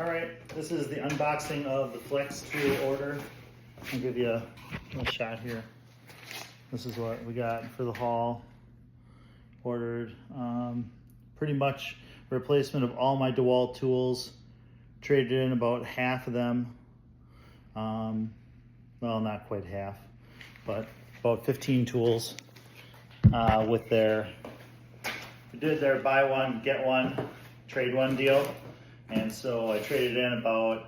All right, this is the unboxing of the Flex tool order. I'll give you a little shot here. This is what we got for the haul. Ordered pretty much replacement of all my dewalt tools. Traded in about half of them. Well, not quite half, but about 15 tools with we did their buy one, get one, trade one deal. And so I traded in about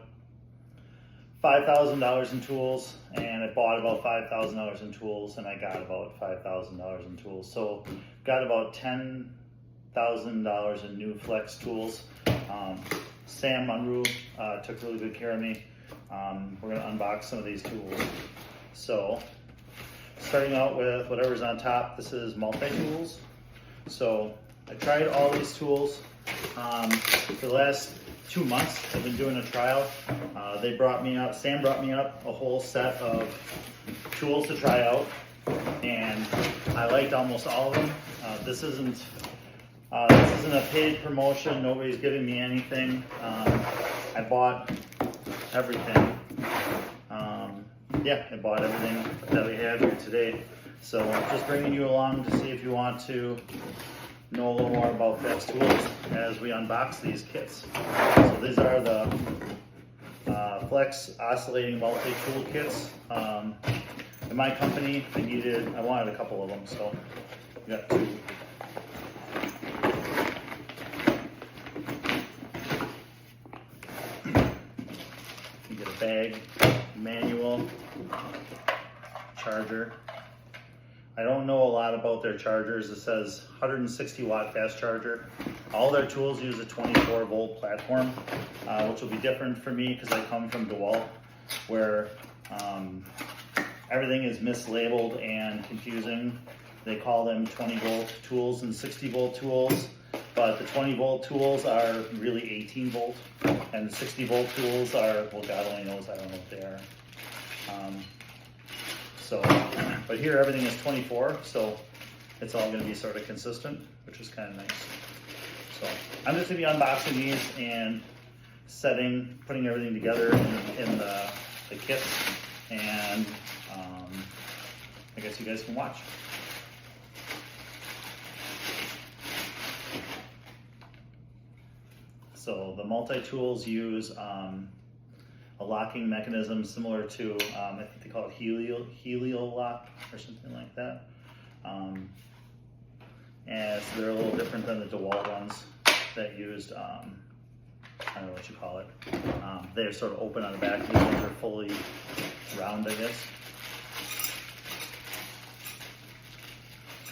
$5,000 in tools, and I bought about $5,000 in tools, and I got about $5,000 in tools. So got about $10,000 in new Flex tools. Sam Munro took really good care of me. We're gonna unbox some of these tools. So starting out with whatever's on top, this is multi-tools. So I tried all these tools for the last 2 months. I've been doing a trial. Sam brought me up a whole set of tools to try out, and I liked almost all of them. This isn't a paid promotion. Nobody's giving me anything. I bought everything. I bought everything that we have here today. So I'm just bringing you along to see if you want to know a little more about Flex tools as we unbox these kits. So these are the Flex oscillating multi-tool kits. In my company, I wanted a couple of them, so I got 2. You get a bag, manual, charger. I don't know a lot about their chargers. It says 160 watt fast charger. All their tools use a 24 volt platform, which will be different for me because I come from dewalt, where everything is mislabeled and confusing. They call them 20 volt tools and 60 volt tools, but the 20 volt tools are really 18 volt, and the 60 volt tools are, well, God only knows, I don't know what they are. But here everything is 24, so it's all going to be sort of consistent, which is kind of nice. So I'm just going to be unboxing these and putting everything together in the kits, and I guess you guys can watch. So the multi-tools use a locking mechanism similar to, I think they call it helio lock or something like that. And so they're a little different than the dewalt ones that used, I don't know what you call it. They're sort of open on the back. These ones are fully round, I guess.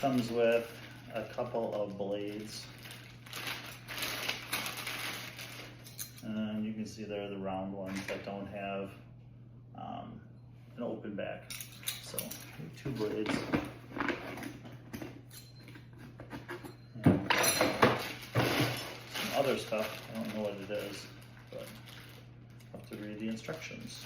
Comes with a couple of blades. And you can see there are the round ones that don't have an open back. So 2 blades. And some other stuff. I don't know what it is, but I'll have to read the instructions.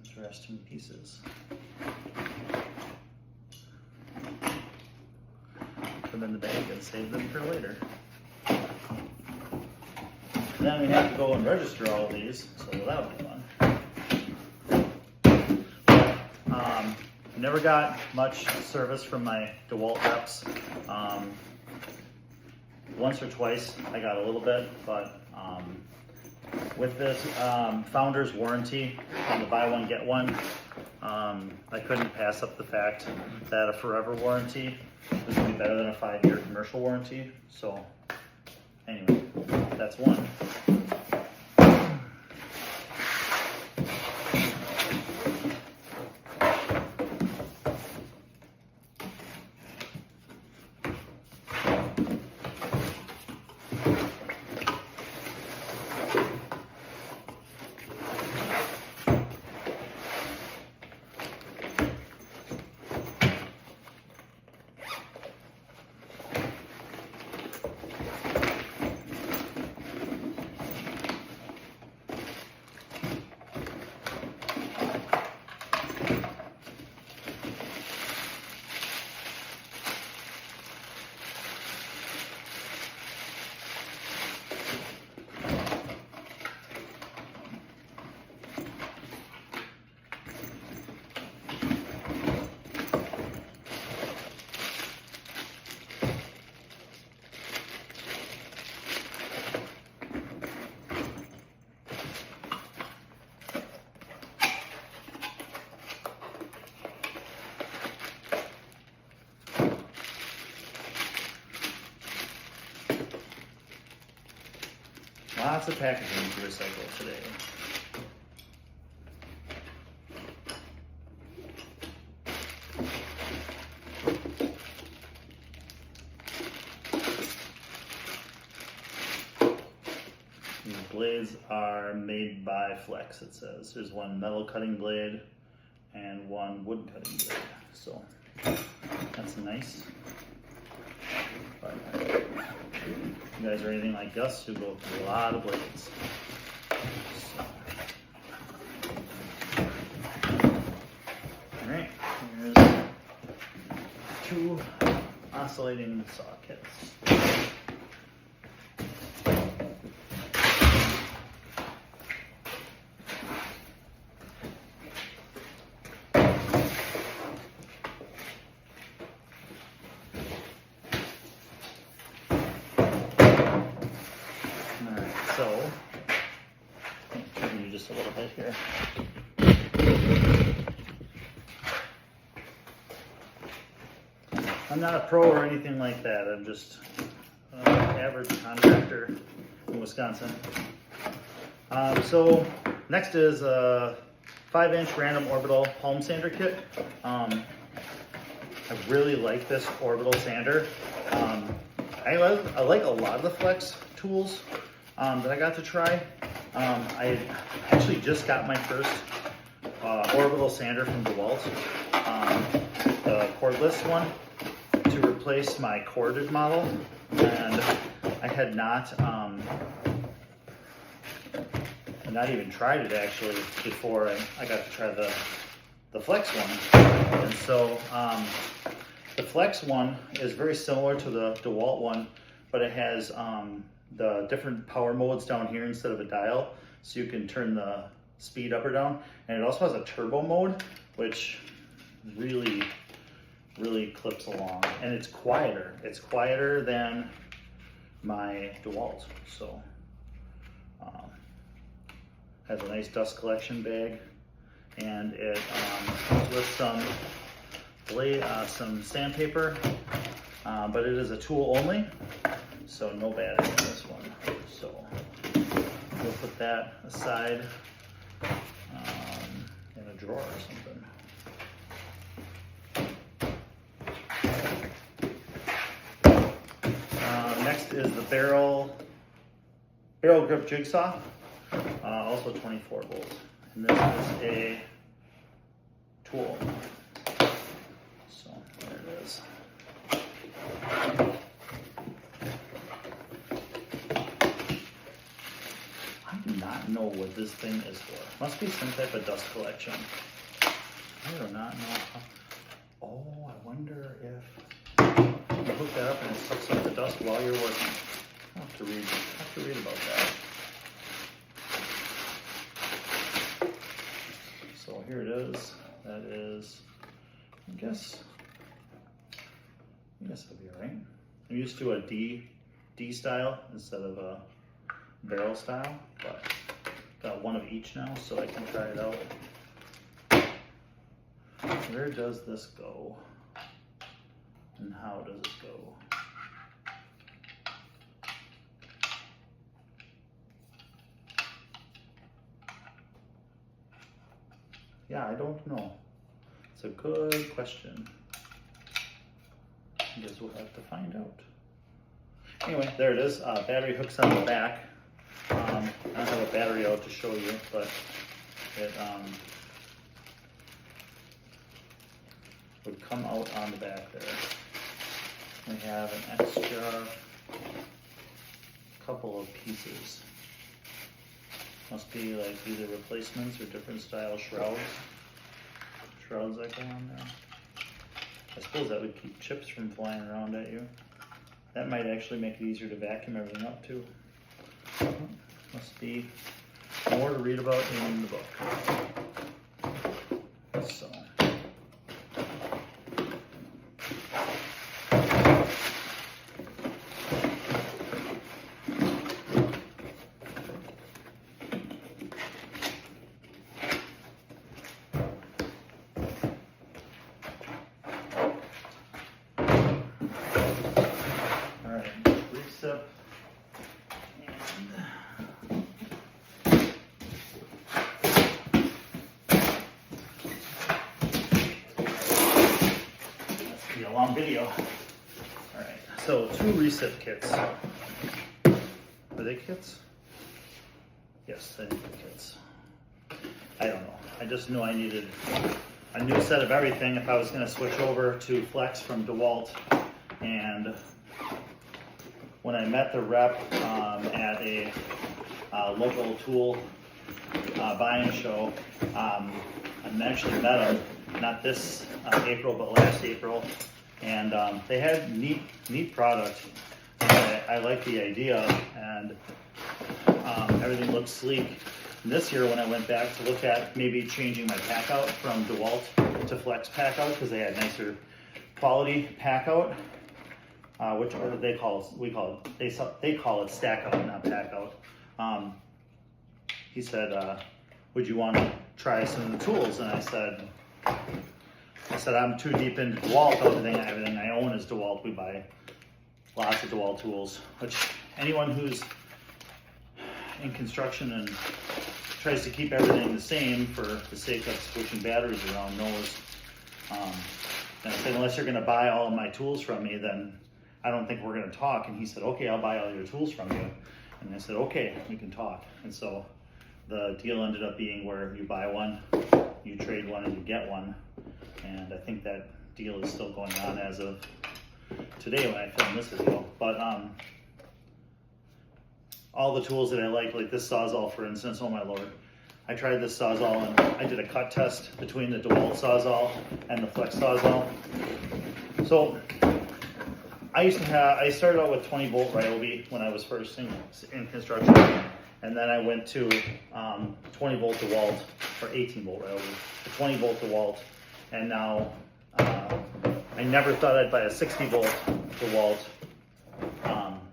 Interesting pieces. Put them in the bag and save them for later. Then we have to go and register all of these, so that'll be fun. Never got much service from my dewalt reps. Once or twice I got a little bit, but with this founder's warranty on the buy one get one, I couldn't pass up the fact that a forever warranty was going to be better than a 5-year commercial warranty. So anyway, that's one. lots of packaging to recycle today. These blades are made by Flex, it says. There's one metal cutting blade and one wood cutting blade. So that's nice. But you guys are anything like us who go through a lot of blades. So. Alright, here's 2 oscillating sockets. So, turn you just a little bit here. I'm not a pro or anything like that. I'm just an average contractor in Wisconsin. So next is a 5-inch random orbital palm sander kit. I really like this orbital sander. I like a lot of the Flex tools that I got to try. I actually just got my first orbital sander from dewalt, the cordless one, to replace my corded model, and I had not even tried it actually before I got to try the Flex one. And so the Flex one is very similar to the dewalt one, but it has the different power modes down here instead of a dial, so you can turn the speed up or down. And it also has a turbo mode, which really clips along, and it's quieter. It's quieter than my dewalt. So has a nice dust collection bag, and it comes with some sandpaper, but it is a tool only, so no battery in this one. So we'll put that aside in a drawer or something. Next is the barrel grip jigsaw, also 24 volts. And this is a tool. So there it is. I do not know what this thing is for. Must be some type of dust collection. I do not know. Oh, I wonder if you hook that up and it sucks up the dust while you're working. I'll have to read about that. So here it is. That is, I guess it'll be alright. I'm used to a D style instead of a barrel style, but got one of each now, so I can try it out. Where does this go? And how does it go? Yeah, I don't know. It's a good question. I guess we'll have to find out. Anyway, there it is. Battery hooks on the back. I don't have a battery out to show you, but it would come out on the back there. We have an extra couple of pieces. Must be like either replacements or different style shrouds. Shrouds that go on there. I suppose that would keep chips from flying around at you. That might actually make it easier to vacuum everything up too. Must be more to read about in the book. So. Recip and long video. Alright, so 2 recip kits. Are they kits? Yes, I think they're kits. I don't know. I just knew I needed a new set of everything if I was going to switch over to Flex from DeWalt. And when I met the rep at a local tool buying show, I actually met him, not this April, but last April. And they had neat product. I like the idea, and everything looks sleek. And this year, when I went back to look at maybe changing my pack out from DeWalt to Flex pack out, because they had nicer quality pack out, which they call it stack out, not pack out. He said, "Would you want to try some of the tools?" And I said, "I'm too deep into DeWalt. Everything I own is DeWalt. We buy lots of DeWalt tools." Which anyone who's in construction and tries to keep everything the same for the sake of switching batteries around knows. And I said, unless you're going to buy all of my tools from me, then I don't think we're going to talk. And he said, okay, I'll buy all your tools from you. And I said, okay, we can talk. And so the deal ended up being where you buy one, you trade one, and you get one. And I think that deal is still going on as of today when I film this video. But all the tools that I like this Sawzall, for instance, oh my lord. I tried this Sawzall and I did a cut test between the DeWalt Sawzall and the Flex Sawzall. So I started out with 20 volt Ryobi when I was first in construction. And then I went to 20 volt DeWalt, or 18 volt Ryobi, 20 volt DeWalt. And now I never thought I'd buy a 60 volt DeWalt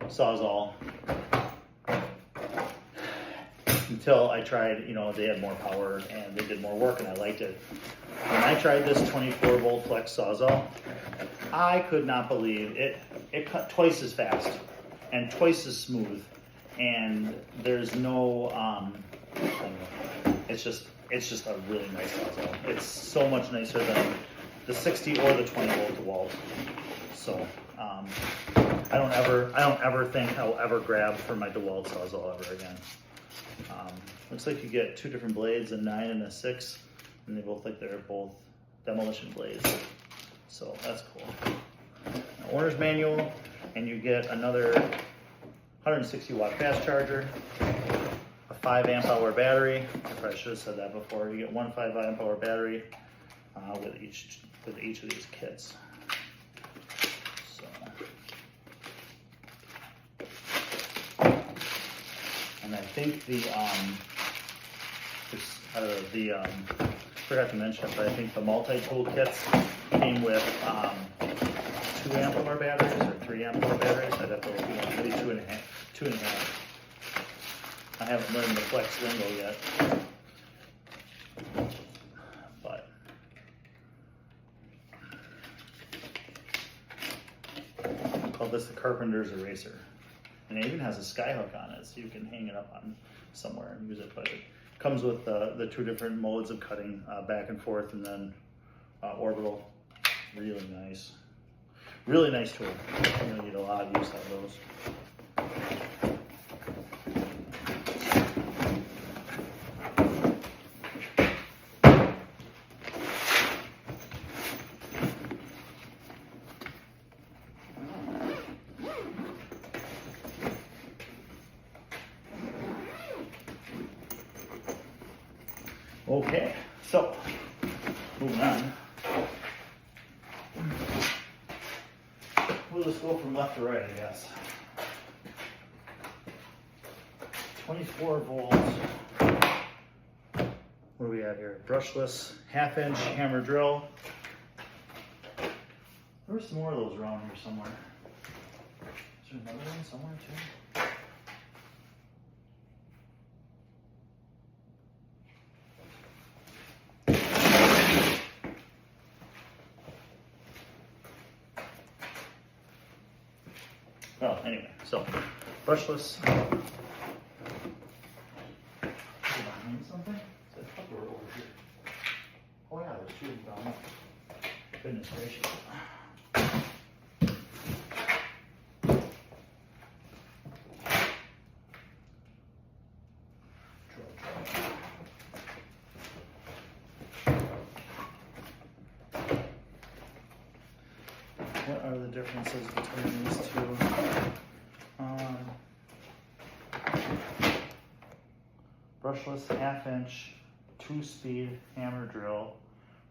Sawzall until I tried, they had more power and they did more work and I liked it. When I tried this 24 volt Flex Sawzall, I could not believe it. It cut twice as fast and twice as smooth, and there's no, it's just a really nice Sawzall. It's so much nicer than the 60 or the 20 volt DeWalt. So I don't ever think I'll ever grab for my DeWalt Sawzall ever again. Looks like you get 2 different blades, a 9 and a 6, and they both they're both demolition blades. So that's cool. An owner's manual, and you get another 160 watt fast charger, a 5 amp hour battery. I probably should have said that before. You get one 5 amp hour battery with each of these kits. So. And I think forgot to mention it, but I think the multi-tool kits came with 2 amp hour batteries or 3 amp hour batteries. I'd have to look at maybe 2.5. I haven't learned the Flex lingo yet, but I call this the Carpenter's Eraser. And it even has a sky hook on it, so you can hang it up on somewhere and use it. But it comes with the 2 different modes of cutting, back and forth, and then orbital. Really nice. Really nice tool. I'm going to get a lot of use out of those. Okay, so moving on. We'll just go from left to right, I guess. 24 volts. What do we have here? Brushless 1/2 inch hammer drill. There were some more of those around here somewhere. Is there another one somewhere too? Well, anyway, so brushless. Behind something? Is that a couple over here? Oh yeah, there's 2 of them down there. Goodness gracious. What are the differences between these two? Brushless 1/2-inch 2-speed hammer drill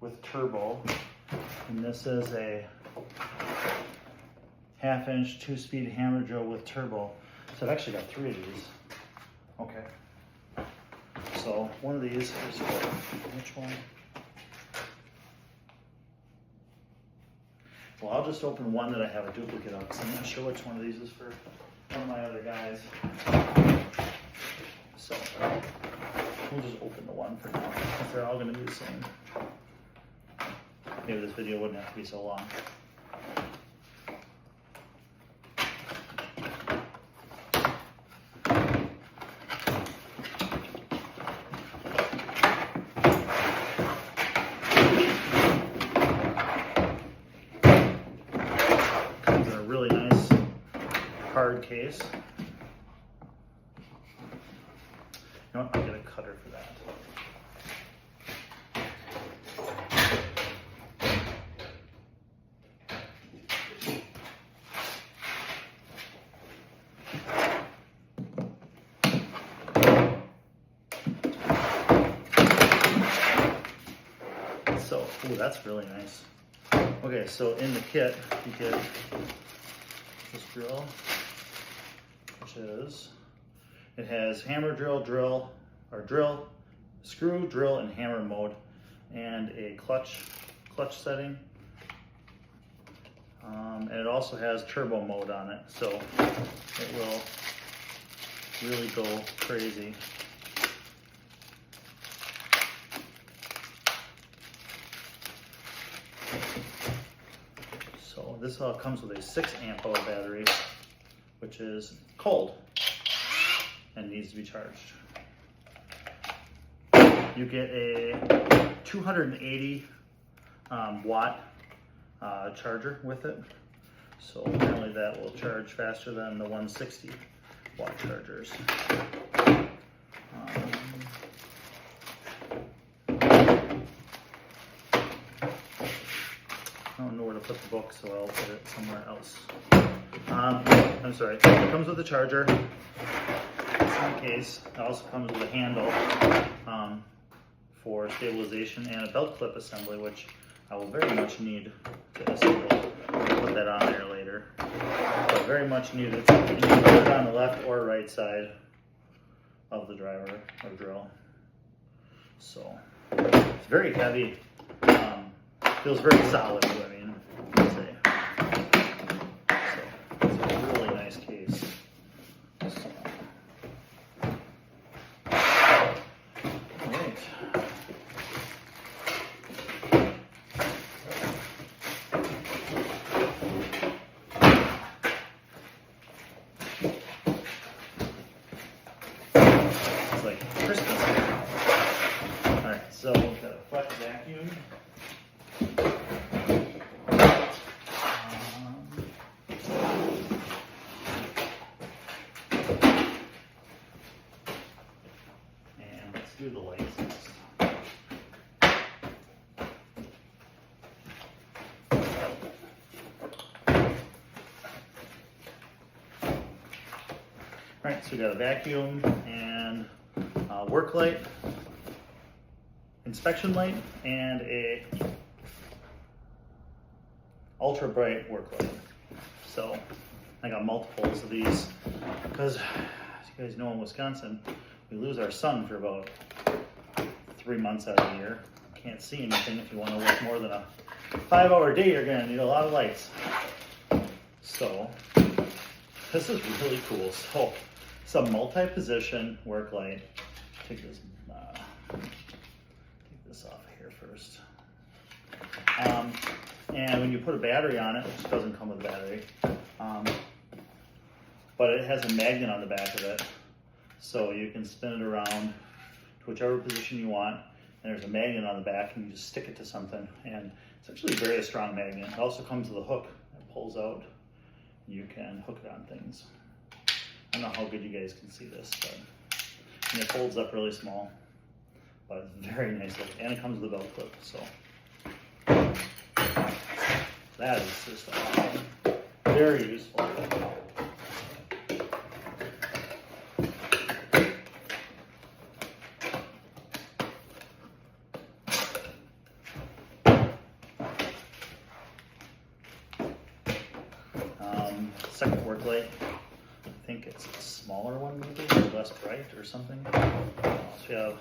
with turbo, and this is a 1/2-inch 2-speed hammer drill with turbo. So I've actually got 3 of these. Okay. So one of these is for which one? Well, I'll just open one that I have a duplicate of, because I'm not sure which one of these is for one of my other guys. So we'll just open the one for now, because they're all going to be the same. Maybe this video wouldn't have to be so long. Comes in a really nice hard case. You know what? I'll get a cutter for that. So, ooh, that's really nice. Okay, so in the kit, you get this drill, which is, it has hammer drill, screw, drill, and hammer mode, and a clutch setting. And it also has turbo mode on it, so it will really go crazy. So this comes with a 6 amp hour battery, which is cold and needs to be charged. You get a 280 watt charger with it. So apparently that will charge faster than the 160 watt chargers. I don't know where to put the book, so I'll put it somewhere else. I'm sorry, it comes with a charger. In case, it also comes with a handle for stabilization and a belt clip assembly, which I will very much need to assemble. I'll put that on there later. But very much needed. You can put it on the left or right side of the driver or drill. So it's very heavy. Feels very solid, I mean, I'd say. So it's a really nice case. So. Alright. It's like Christmas here. Alright, so we've got a flex vacuum. Do the lights next. Alright, so we got a vacuum and a work light, inspection light, and a ultra bright work light. So I got multiples of these because, as you guys know, in Wisconsin, we lose our sun for about 3 months out of the year. Can't see anything. If you want to work more than a 5-hour day, you're going to need a lot of lights. So this is really cool. So it's a multi-position work light. Take this off of here first. And when you put a battery on it, which doesn't come with a battery, but it has a magnet on the back of it. So you can spin it around to whichever position you want, and there's a magnet on the back, and you just stick it to something, and it's actually a very strong magnet. It also comes with a hook that pulls out. You can hook it on things. I don't know how good you guys can see this, but and it folds up really small, but it's very nice looking, and it comes with a belt clip. So That is just awesome. Very useful. Second work light. I think it's a smaller one, maybe, or less bright or something. So we have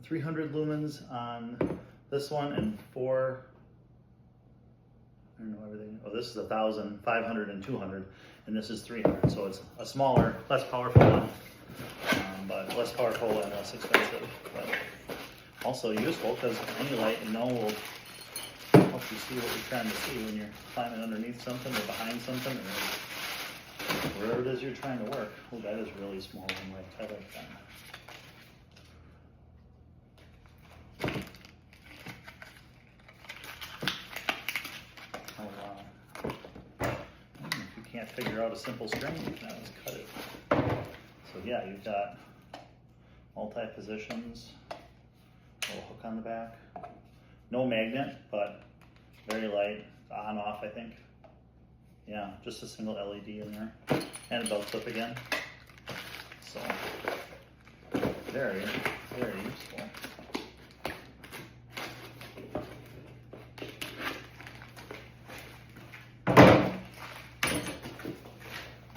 300 lumens on this one and I don't know everything. Oh, this is 1,000, 500, and 200, and this is 300. So it's a smaller, less powerful one, but less powerful and less expensive. But also useful because any light will help you see what you're trying to see when you're climbing underneath something or behind something or wherever it is you're trying to work. Oh, that is really small and light. I like that. Oh wow. If you can't figure out a simple string, you can always cut it. So yeah, you've got multi-positions, a little hook on the back. No magnet, but very light, on off I think. Yeah, just a single LED in there. And a belt clip again. So, very, very useful.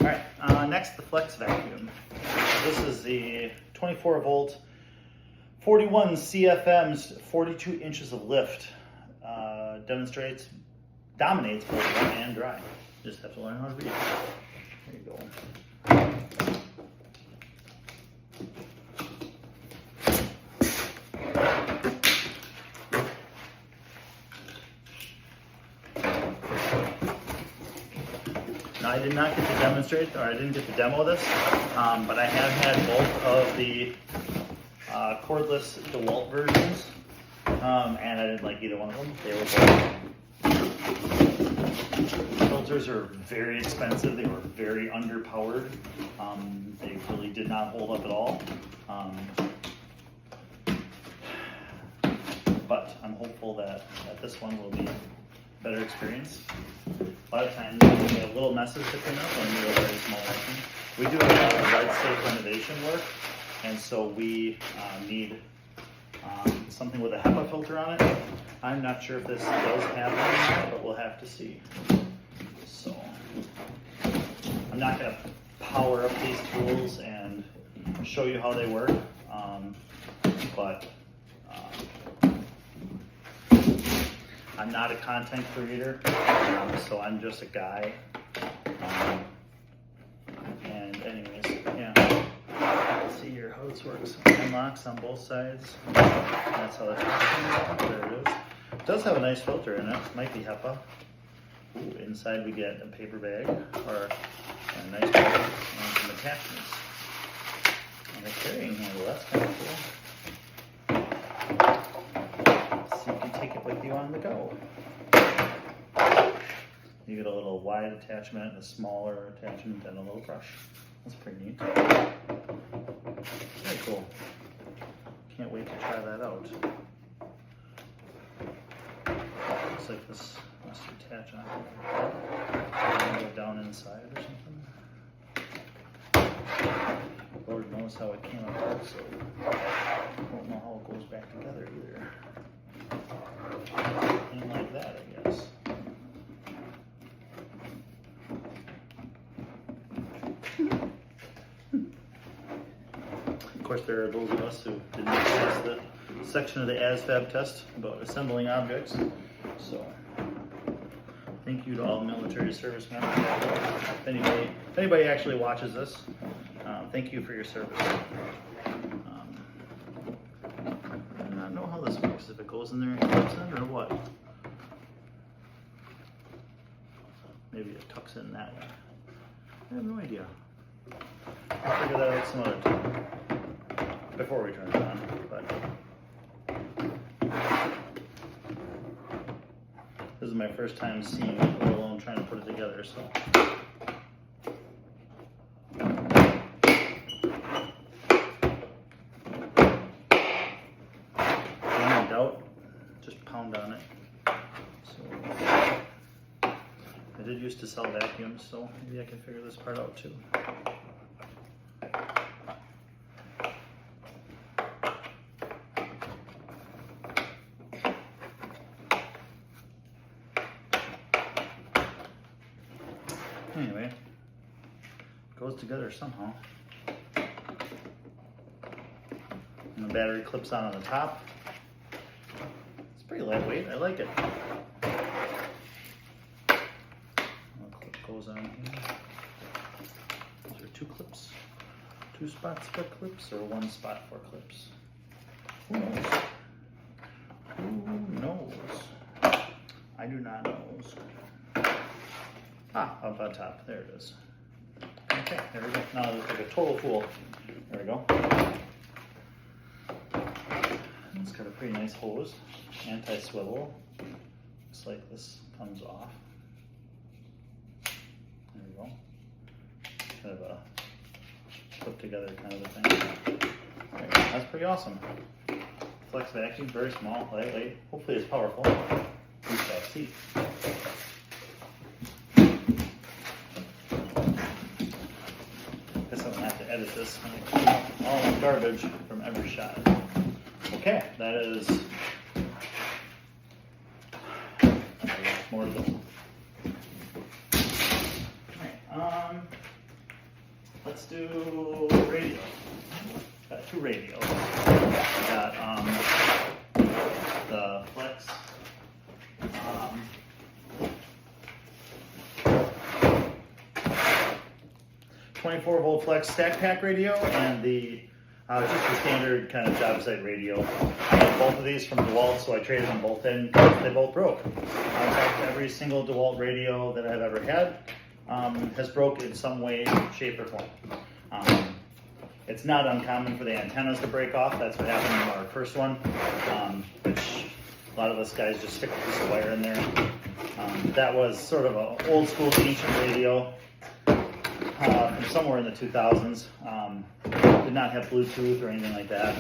Alright, next the flex vacuum. This is the 24 volt, 41 CFM's 42 inches of lift. Dominates both wet and dry. Just have to learn how to read it. There you go. Now I did not get to demonstrate, or I didn't get to demo this, but I have had both of the cordless dewalt versions, and I didn't like either one of them. They were both. Filters are very expensive. They were very underpowered. They really did not hold up at all. But I'm hopeful that this one will be a better experience. A lot of times we have little messes to clean up when we do a very small vacuum. We do a lot of light safe renovation work, and so we need something with a HEPA filter on it. I'm not sure if this does have one, but we'll have to see. So I'm not going to power up these tools and show you how they work, but I'm not a content creator, so I'm just a guy. And anyways, yeah. Let's see here how this works. Unlocks on both sides. That's how that works. There it is. It does have a nice filter in it. Might be HEPA. Ooh, inside we get a paper bag or a nice bag and some attachments. And a carrying handle. That's kind of cool. So you can take it with you on the go. You get a little wide attachment, a smaller attachment, and a little brush. That's pretty neat. Very cool. Can't wait to try that out. Looks like this must attach on. Go down inside or something. Lord knows how it came apart, so I don't know how it goes back together either. And like that, I guess. Of course, there are those of us who did not pass the section of the ASVAB test about assembling objects. So, thank you to all military service members. If anybody actually watches this, thank you for your service. I do not know how this works. If it goes in there and clips in, or what? Maybe it tucks in that way. I have no idea. I'll figure that out some other time. Before we turn it on, but this is my first time seeing it, let alone trying to put it together, so. did used to sell vacuums, so maybe I can figure this part out too. Anyway, goes together somehow. And the battery clips on the top. It's pretty lightweight, I like it. The clip goes on here. These are 2 clips. 2 spots for clips or 1 spot for clips? Who knows? Who knows? I do not know. Ah, up on top. There it is. Okay, there we go. Now I look like a total fool. There we go. It's got a pretty nice hose. Anti-swivel. Looks like this comes off. There we go. Kind of a put together kind of a thing. There we go. That's pretty awesome. Flex vacuum, very small, lightweight. Hopefully it's powerful. We shall see. Edit this and clean up all the garbage from every shot. Okay, that is more to go. Alright, let's do radio. Got 2 radios. Got the Flex 24 volt Flex stack pack radio and the just the standard kind of job site radio. I have both of these from dewalt, so I traded them both in because they both broke. In fact, every single dewalt radio that I've ever had has broke in some way, shape, or form. It's not uncommon for the antennas to break off. That's what happened in our first one, which a lot of us guys just stick a piece of wire in there. That was sort of an old school ancient radio. From somewhere in the 2000s. Did not have Bluetooth or anything like that.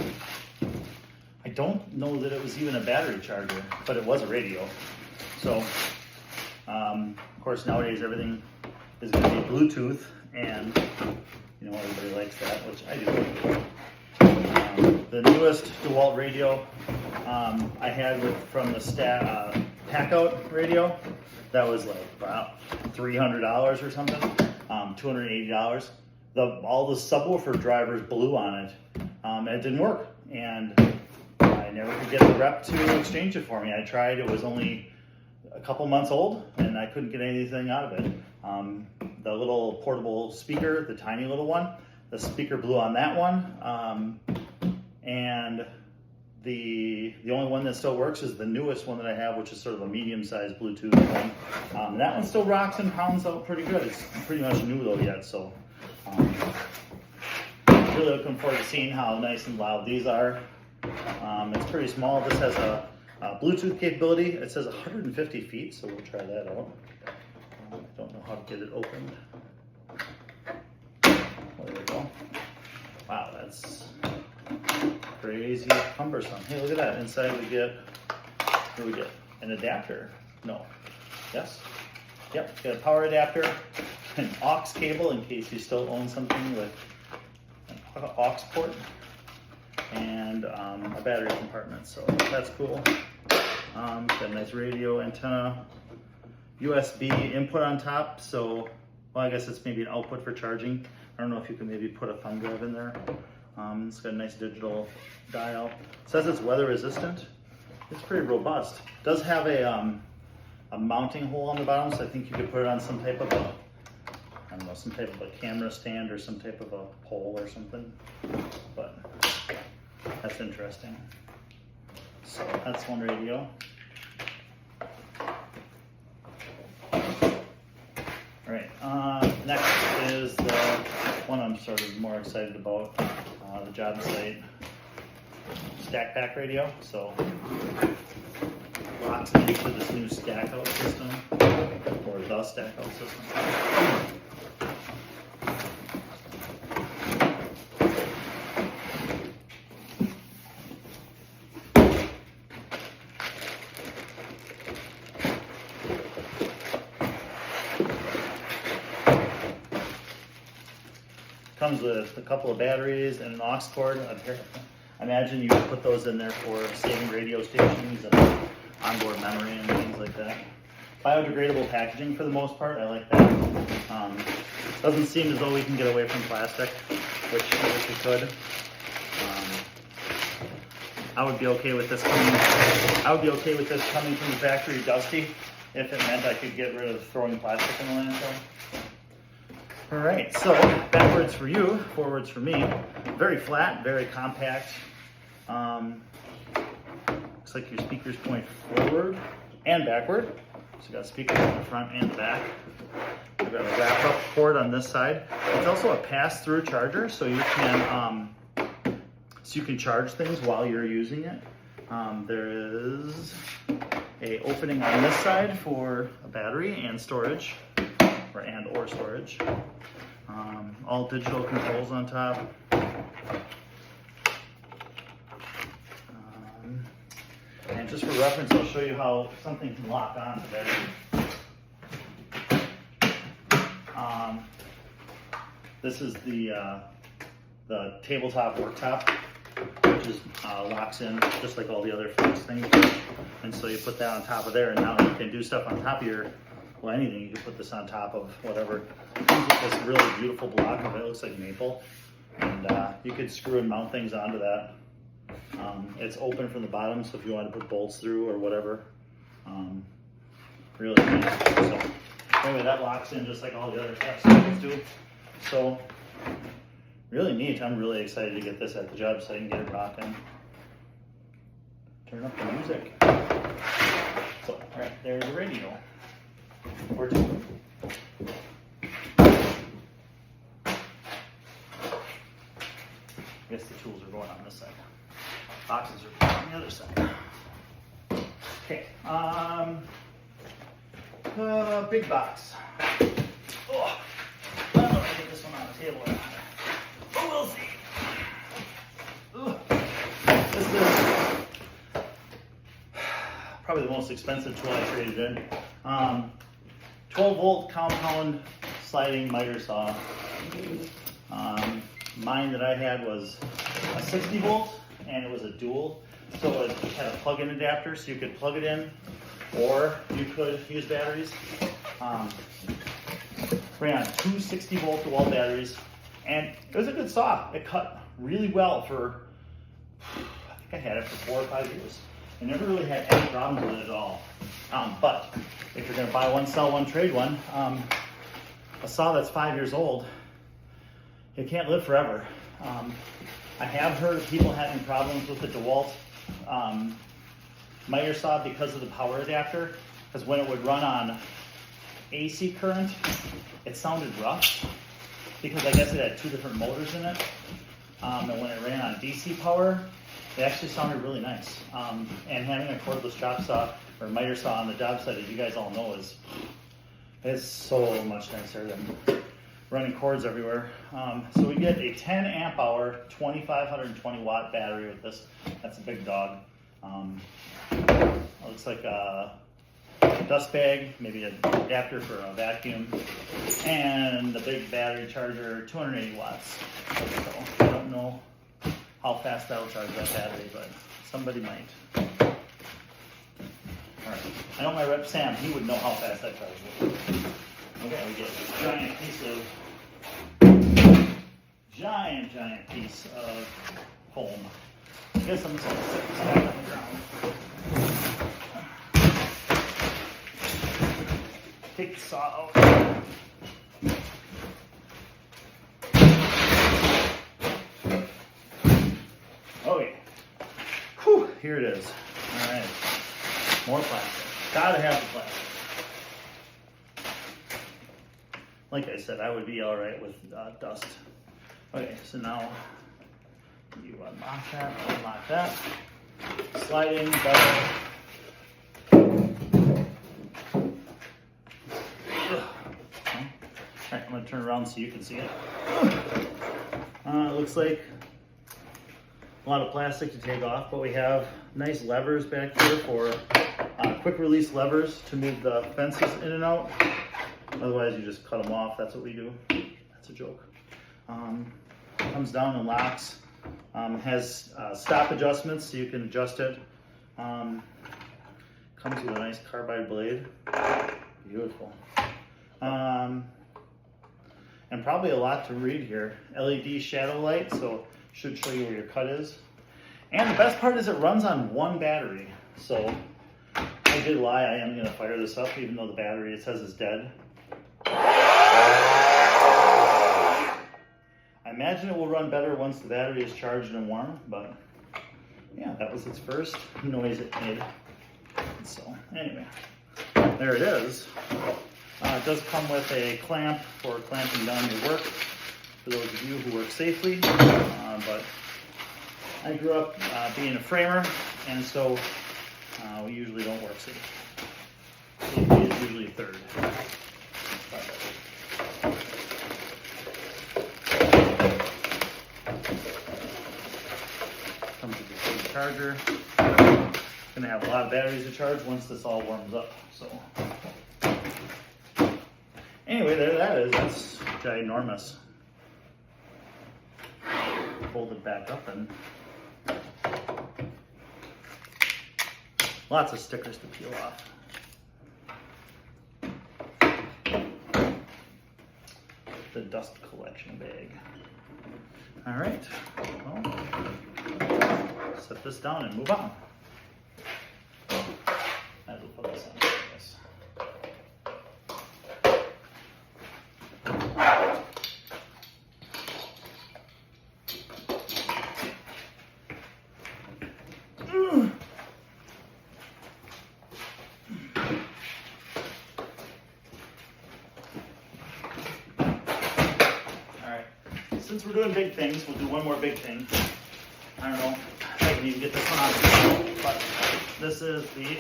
I don't know that it was even a battery charger, but it was a radio. So, of course, nowadays everything is going to be Bluetooth, and you know everybody likes that, which I do. The newest DeWalt radio I had from the pack-out radio. That was like about $300 or something. $280. All the subwoofer drivers blew on it, and it didn't work. And I never could get the rep to exchange it for me. I tried. It was only a couple months old, and I couldn't get anything out of it. The little portable speaker, the tiny little one, the speaker blew on that one, and the only one that still works is the newest one that I have, which is sort of a medium-sized Bluetooth one. That one still rocks and pounds out pretty good. It's pretty much new though yet, so really looking forward to seeing how nice and loud these are. It's pretty small. This has a Bluetooth capability. It says 150 feet, so we'll try that out. I don't know how to get it opened. There we go. Wow, that's crazy cumbersome. Hey, look at that. Inside we get, what do we get? An adapter. No. Yes? Yep, got a power adapter, an aux cable in case you still own something with an aux port, and a battery compartment. So that's cool. Got a nice radio antenna, USB input on top. So, well, I guess it's maybe an output for charging. I don't know if you can maybe put a thumb drive in there. It's got a nice digital dial. It says it's weather resistant. It's pretty robust. It does have a mounting hole on the bottom, so I think you could put it on some type of a, I don't know, some type of a camera stand or some type of a pole or something. But that's interesting. So that's one radio. All right, next is the one I'm sort of more excited about, the job site stack pack radio. So lots into this new stack out system, or the stack out system. Comes with a couple of batteries and an aux cord. I imagine you would put those in there for saving radio stations and onboard memory and things like that. Biodegradable packaging for the most part. I like that. Doesn't seem as though we can get away from plastic, which I wish we could. I would be okay with this coming. I would be okay with this coming from the factory dusty, if it meant I could get rid of throwing plastic in the landfill. All right, so backwards for you, forwards for me. Very flat, very compact. Looks like your speakers point forward and backward. So you got speakers in the front and the back. We've got a wrap-up cord on this side. It's also a pass-through charger, so you can charge things while you're using it. There is a opening on this side for a battery and storage, or storage. All digital controls on top. And just for reference, I'll show you how something can lock on to battery. This is the tabletop worktop, which is locks in just like all the other flex things. And so you put that on top of there, and now you can do stuff on top of your, well, anything. You can put this on top of whatever. It comes with this really beautiful block of it. It looks like maple, and you could screw and mount things onto that. It's open from the bottom, so if you want to put bolts through or whatever, really nice. So anyway, that locks in just like all the other F-series do. So really neat. I'm really excited to get this at the job so I can get it rocking. Turn up the music. So, all right, there's the radio. Or two. I guess the tools are going on this side. Boxes are going on the other side. Okay, big box. Oh, I don't know if I get this one on the table or not. But we'll see. This is probably the most expensive tool I traded in. 12 volt compound sliding miter saw. Mine that I had was a 60 volt, and it was a dual, so it had a plug-in adapter, so you could plug it in, or you could use batteries. Ran on two 60 volt DeWalt batteries, and it was a good saw. It cut really well for, I think I had it for 4 or 5 years. I never really had any problems with it at all. But if you're gonna buy one, sell one, trade one, a saw that's 5 years old, it can't live forever. I have heard of people having problems with the DeWalt miter saw because of the power adapter, because when it would run on AC current, it sounded rough, because I guess it had 2 different motors in it, and when it ran on DC power, it actually sounded really nice. And having a cordless chop saw or miter saw on the job site, as you guys all know, is so much nicer than running cords everywhere. So we get a 10 amp hour, 2520 watt battery with this. That's a big dog. It looks like a dust bag, maybe an adapter for a vacuum, and the big battery charger, 280 watts. So I don't know how fast that'll charge that battery, but somebody might. All right, I know my rep Sam, he would know how fast that charges it. Okay, we get a giant piece of foam. I guess I'm just gonna set this back on the ground. Take the saw out. Okay. Whew, here it is. All right. More plastic. Gotta have the plastic. Like I said, I would be all right with dust. Okay, so now you unlock that. Sliding bevel. Alright, I'm going to turn around so you can see it. It looks like a lot of plastic to take off, but we have nice levers back here for quick release levers to move the fences in and out. Otherwise, you just cut them off. That's what we do. That's a joke. Comes down and locks. Has stop adjustments so you can adjust it. Comes with a nice carbide blade. Beautiful. And probably a lot to read here. LED shadow light, so should show you where your cut is. And the best part is it runs on one battery. So I did lie, I am gonna fire this up even though the battery, it says, is dead. I imagine it will run better once the battery is charged and warm, but yeah, that was its first noise it made. So anyway, there it is. It does come with a clamp for clamping down your work, for those of you who work safely. But I grew up being a framer, and so we usually don't work safe. Safety is usually third. Comes with a big charger. Gonna have a lot of batteries to charge once this all warms up. So anyway, there that is. That's ginormous. Fold it back up and lots of stickers to peel off. The dust collection bag. All right, well, set this down and move on. I will put this on like this. Since we're doing big things, we'll do one more big thing. I don't know if I can even get this on, but this is the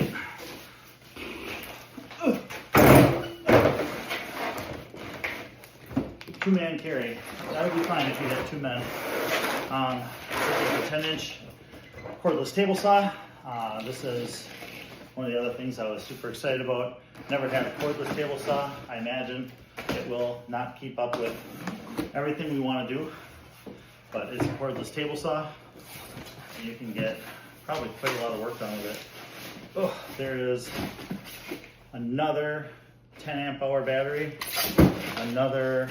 two-man carry. That would be fine if you had 2 men. This is a 10-inch cordless table saw. This is one of the other things I was super excited about. Never had a cordless table saw. I imagine it will not keep up with everything we want to do, but it's a cordless table saw, and you can get probably quite a lot of work done with it. Oh, there is another 10 amp hour battery, another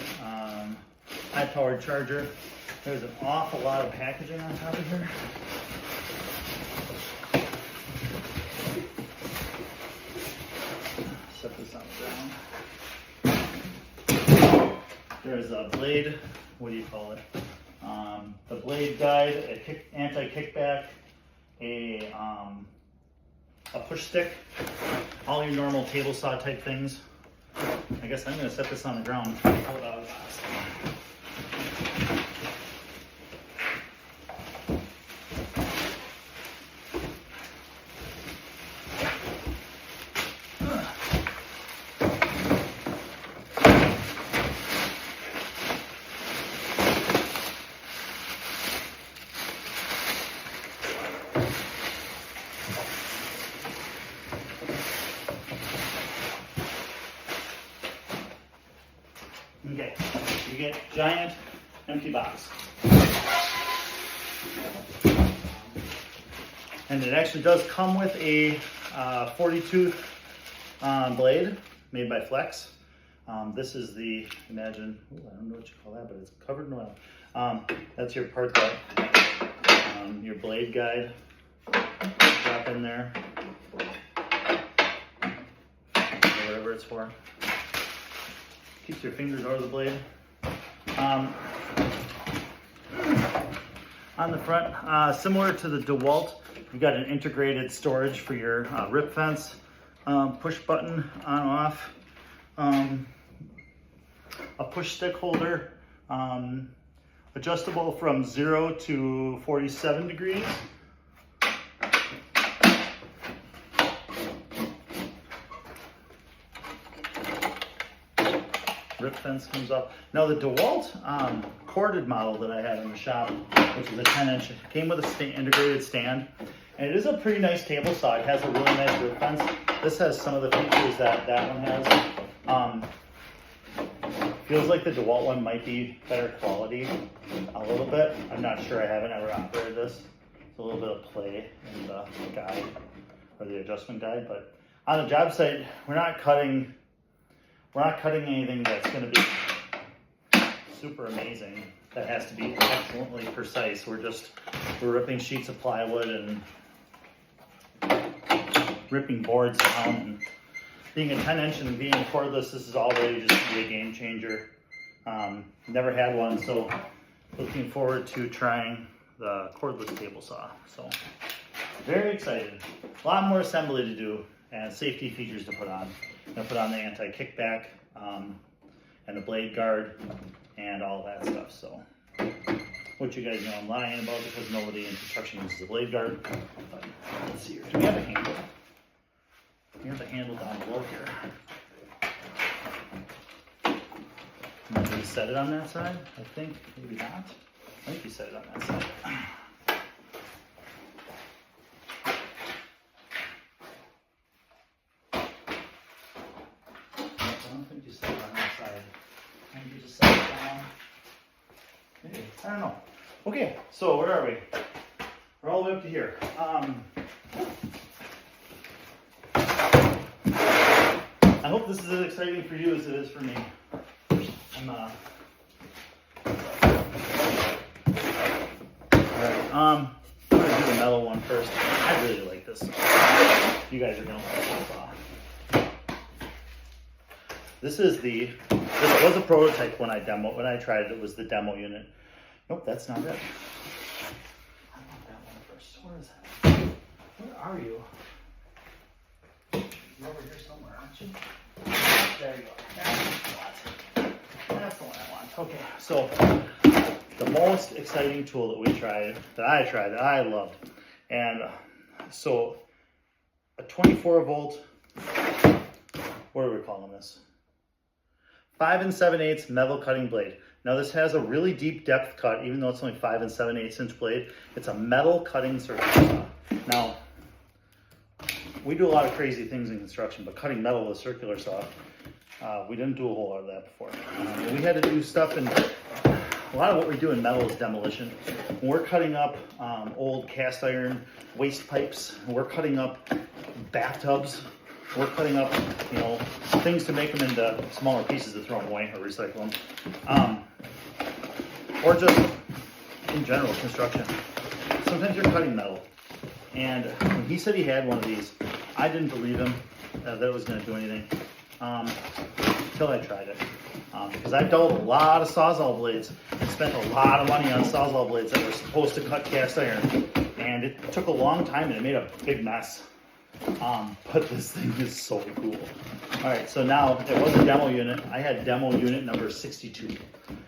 high-powered charger. There's an awful lot of packaging on top of here. Set this on the ground. There's a blade, what do you call it? The blade guide, a anti-kickback, a push stick, all your normal table saw type things. I guess I'm going to set this on the ground. Hold on. Okay, you get giant empty box. And it actually does come with a 40-tooth blade made by Flex. This is the, imagine, I don't know what you call that, but it's covered in oil. That's your part guide, your blade guide. Drop in there, or whatever it's for. Keeps your fingers out of the blade. On the front, similar to the dewalt, you've got an integrated storage for your rip fence, push button on off, a push stick holder, adjustable from 0 to 47 degrees. Rip fence comes up. Now the DeWalt corded model that I had in the shop, which is a 10-inch, came with a integrated stand, and it is a pretty nice table saw. It has a really nice rip fence. This has some of the features that that one has. Feels like the dewalt one might be better quality a little bit. I'm not sure, I haven't ever operated this. It's a little bit of play in the guide or the adjustment guide, but on the job site, we're not cutting anything that's going to be super amazing. That has to be excellently precise. We're ripping sheets of plywood and ripping boards down. And being a 10-inch and being cordless, this is already just be a game changer. Never had one, so looking forward to trying the cordless table saw. So very excited. A lot more assembly to do and safety features to put on. I'm gonna put on the anti-kickback and the blade guard and all that stuff. So, what you guys know I'm lying about because nobody in construction uses a blade guard. But let's see here. Do we have a handle? We have a handle down below here. Maybe you set it on that side? I think maybe not. I think you set it on that side. I don't think you set it on that side. Maybe you just set it down. Maybe. I don't know. Okay, so where are we? We're all the way up to here. I hope this is as exciting for you as it is for me. Alright, I'm gonna do the metal one first. I really like this. You guys are gonna like this. This was a prototype when I tried it. It was the demo unit. Nope, that's not it. I want that one first. Where is that? Where are you? You're over here somewhere, aren't you? There you go. That's the one I want. Okay, so the most exciting tool that I loved. And so a 24 volt, what are we calling this? 5 7/8 metal cutting blade. Now this has a really deep depth cut, even though it's only 5 7/8 inch blade. It's a metal cutting circular saw. Now, we do a lot of crazy things in construction, but cutting metal with a circular saw, we didn't do a whole lot of that before. We had to do stuff, and a lot of what we do in metal is demolition. When we're cutting up old cast iron waste pipes, we're cutting up bathtubs, we're cutting up, things to make them into smaller pieces to throw them away or recycle them. Or just in general, construction. Sometimes you're cutting metal. And when he said he had one of these, I didn't believe him that it was going to do anything until I tried it. Because I've dulled a lot of Sawzall blades and spent a lot of money on Sawzall blades that were supposed to cut cast iron. And it took a long time and it made a big mess. But this thing is so cool. Alright, so now it was a demo unit. I had demo unit number 62.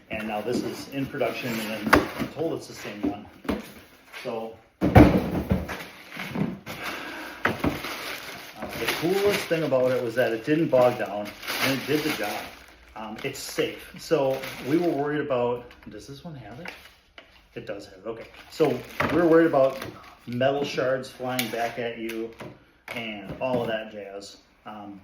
And now this is in production and I'm told it's the same one. So the coolest thing about it was that it didn't bog down and it did the job. It's safe. So we were worried about, does this one have it? It does have it, okay. So we were worried about metal shards flying back at you and all of that jazz.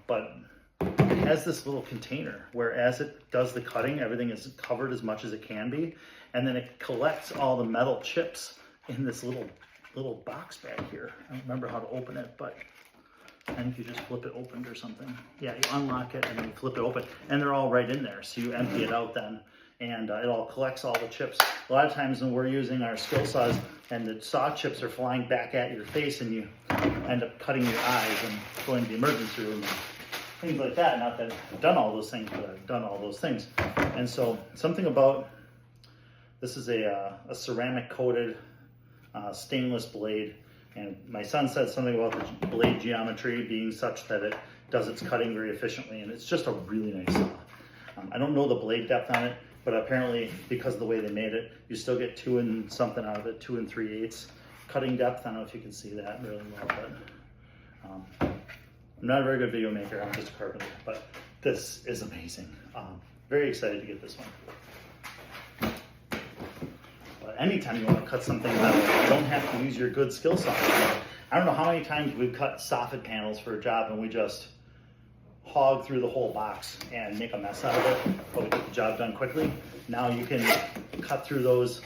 But it has this little container where as it does the cutting, everything is covered as much as it can be. And then it collects all the metal chips in this little box back here. I don't remember how to open it, but I think you just flip it open or something. Yeah, you unlock it and then you flip it open. And they're all right in there. So you empty it out then. And it all collects all the chips. A lot of times when we're using our skill saws and the saw chips are flying back at your face and you end up cutting your eyes and going to the emergency room and things like that. Not that I've done all those things, but I've done all those things. And so something about, this is a ceramic coated stainless blade. And my son said something about the blade geometry being such that it does its cutting very efficiently. And it's just a really nice saw. I don't know the blade depth on it, but apparently because of the way they made it, you still get 2 and something out of it, 2 3/8 cutting depth. I don't know if you can see that really well, but I'm not a very good video maker. I'm just a carpenter, but this is amazing. Very excited to get this one. But anytime you want to cut something metal, you don't have to use your good skill saw. I don't know how many times we've cut soffit panels for a job and we just hog through the whole box and make a mess out of it, but we get the job done quickly. Now you can cut through those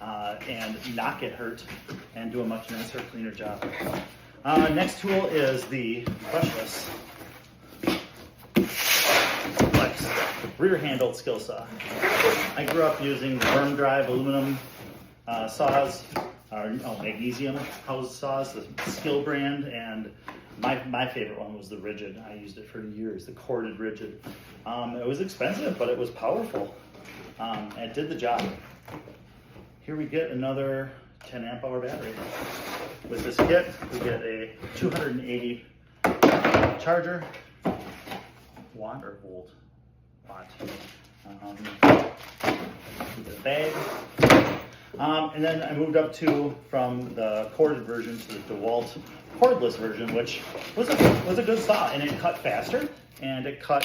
and not get hurt and do a much nicer, cleaner job. Next tool is the brushless flex rear-handled skill saw. I grew up using the worm drive aluminum saws, or magnesium house saws, the Skill brand, and my favorite one was the rigid. I used it for years, the corded rigid. It was expensive, but it was powerful. And it did the job. Here we get another 10 amp hour battery. With this kit, we get a 280 charger, watt or volt? Watt. We get a bag. And then I moved up from the corded version to the dewalt cordless version, which was a good saw, and it cut faster, and it cut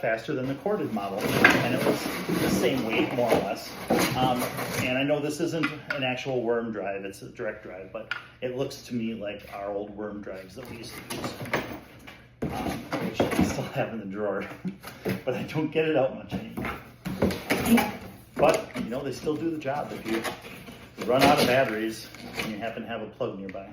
faster than the corded model, and it was the same weight more or less. And I know this isn't an actual worm drive; it's a direct drive, but it looks to me like our old worm drives that we used to use, which I still have in the drawer, but I don't get it out much anymore. But you know, they still do the job if you run out of batteries and you happen to have a plug nearby.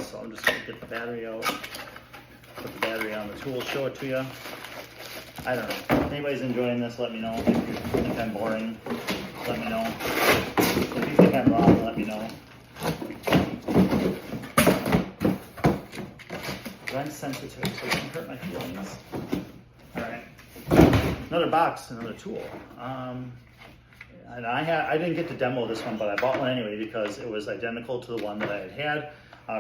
So I'm just going to get the battery out, put the battery on the tool, show it to you. I don't know. If anybody's enjoying this, let me know. If you think I'm boring, let me know. If you think I'm wrong, let me know. I'm sensitive, so it can hurt my feelings. All right, another box, another tool. And I didn't get to demo this one, but I bought one anyway because it was identical to the one that I had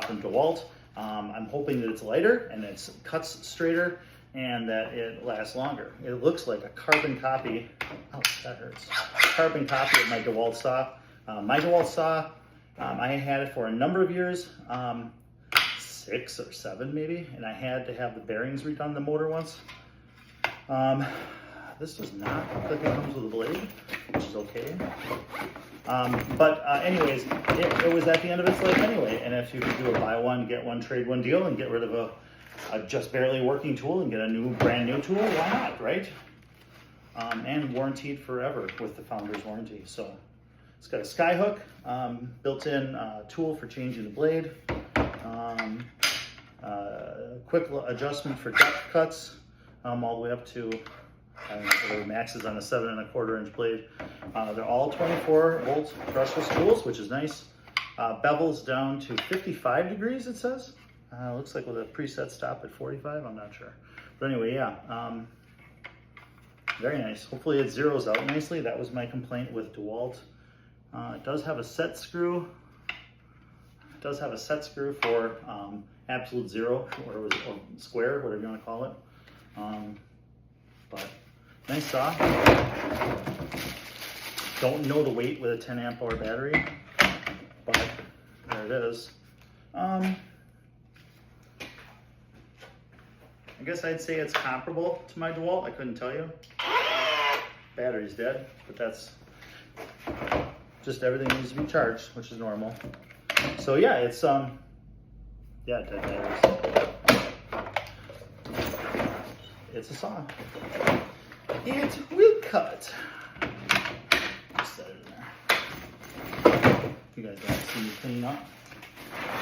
from dewalt. I'm hoping that it's lighter and it cuts straighter and that it lasts longer. It looks like a carbon copy. Oh, that hurts. Carbon copy of my dewalt saw. My dewalt saw, I had it for a number of years. 6 or 7 maybe, and I had to have the bearings redone, the motor once. This does not look like it comes with a blade, which is okay. But anyways, it was at the end of its life anyway, and if you could do a buy one, get one, trade one deal and get rid of a just barely working tool and get a brand new tool, why not, right? And warranted forever with the founder's warranty. So it's got a sky hook, built-in tool for changing the blade, quick adjustment for depth cuts, all the way up to the max is on a 7 1/4 inch blade. They're all 24 volt brushless tools, which is nice. Bevels down to 55 degrees, it says. Looks like with a preset stop at 45, I'm not sure. But anyway, yeah, very nice. Hopefully it zeroes out nicely. That was my complaint with dewalt. It does have a set screw. It does have a set screw for absolute zero, or square, whatever you want to call it. But nice saw. Don't know the weight with a 10 amp hour battery, but there it is. I guess I'd say it's comparable to my dewalt. I couldn't tell you. Battery's dead, but that's just everything needs to be charged, which is normal. So yeah, it's yeah, dead batteries. It's a saw. It will cut. Just set it in there. You guys don't see me cleaning up.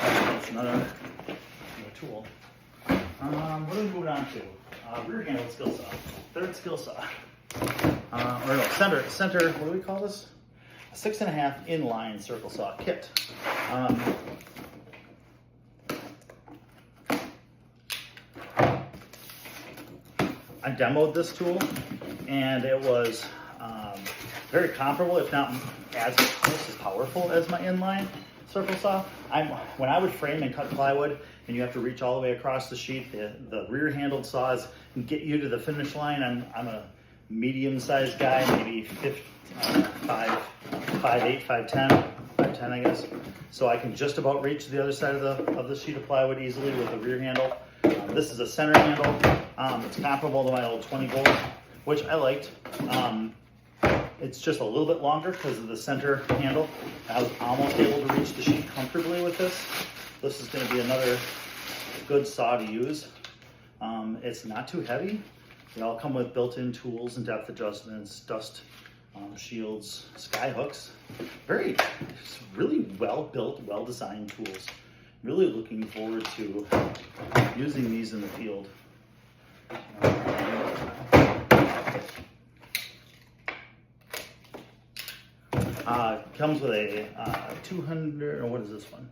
That's another tool. What are we moving on to? Rear handle skill saw. Third skill saw. Or no, center, what do we call this? A 6.5 inline circle saw kit. I demoed this tool, and it was very comparable, if not as close as powerful as my inline circle saw. When I would frame and cut plywood, and you have to reach all the way across the sheet, the rear-handled saws can get you to the finish line. I'm a medium-sized guy, maybe 5'8", 5'10", I guess. So I can just about reach the other side of the sheet of plywood easily with the rear handle. This is a center handle. It's comparable to my old 20 volt, which I liked. It's just a little bit longer because of the center handle. I was almost able to reach the sheet comfortably with this. This is going to be another good saw to use. It's not too heavy. They all come with built-in tools and depth adjustments, dust shields, sky hooks. Really well-built, well-designed tools. Really looking forward to using these in the field. Comes with a 200, or what is this one?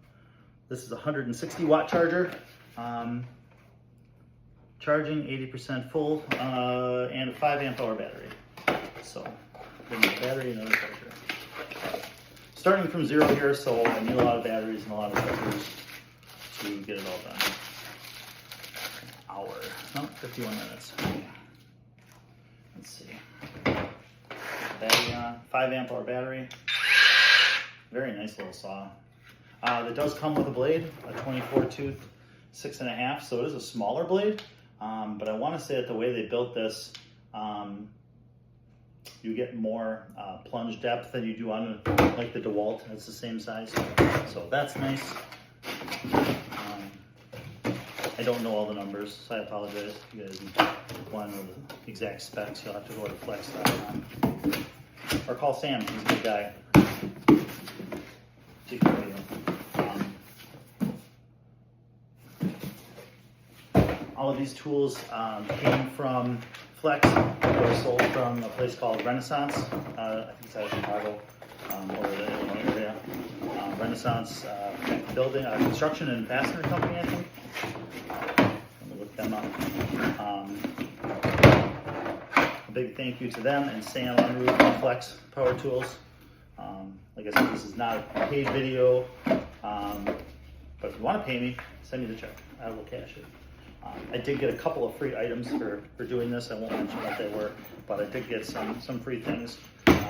This is a 160 watt charger. Charging 80% full, and a 5 amp hour battery. So, another battery, another charger. Starting from 0 here, so I need a lot of batteries and a lot of chargers to get it all done. Hour, no, 51 minutes. Let's see. Battery on, 5 amp hour battery. Very nice little saw. It does come with a blade, a 24 tooth, 6.5, so it is a smaller blade. But I want to say that the way they built this, you get more plunge depth than you do on like the DeWalt. It's the same size, so that's nice. I don't know all the numbers, so I apologize. If you guys want to know the exact specs, you'll have to go to flex.com or call Sam. He's a good guy. All of these tools came from Flex. They were sold from a place called Renaissance. I think it's out of Chicago, or the Illinois area. Renaissance building, construction and fastener company, I think. Let me look them up. A big thank you to them and Sam on Flex Power Tools. Like I said, this is not a paid video, but if you want to pay me, send me the check. I will cash it. I did get a couple of free items for doing this. I won't mention what they were, but I did get some free things,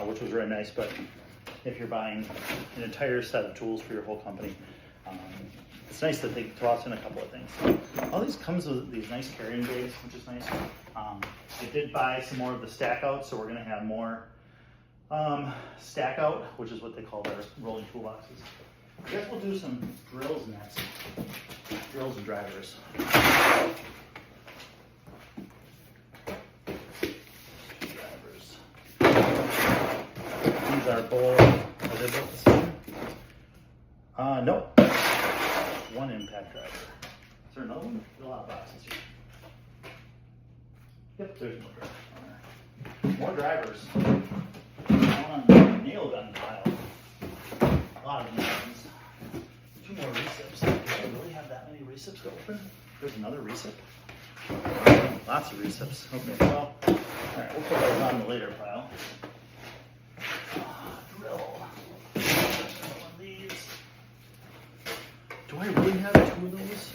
which was really nice. But if you're buying an entire set of tools for your whole company, it's nice that they toss in a couple of things. All these comes with these nice carrying bags, which is nice. I did buy some more of the stack out, so we're going to have more stack out, which is what they call their rolling toolboxes. I guess we'll do some drills next. Drills and drivers. These are both, are they both the same? No. One impact driver. Is there another one? There's a lot of boxes here. Yep, there's more drivers. More drivers. On the nail gun pile. A lot of nail guns. 2 more recips. Do I really have that many recips to open? There's another recip. Lots of recips. Okay, well, alright, we'll put those on the later pile. Drill. One of these. Do I really have 2 of those?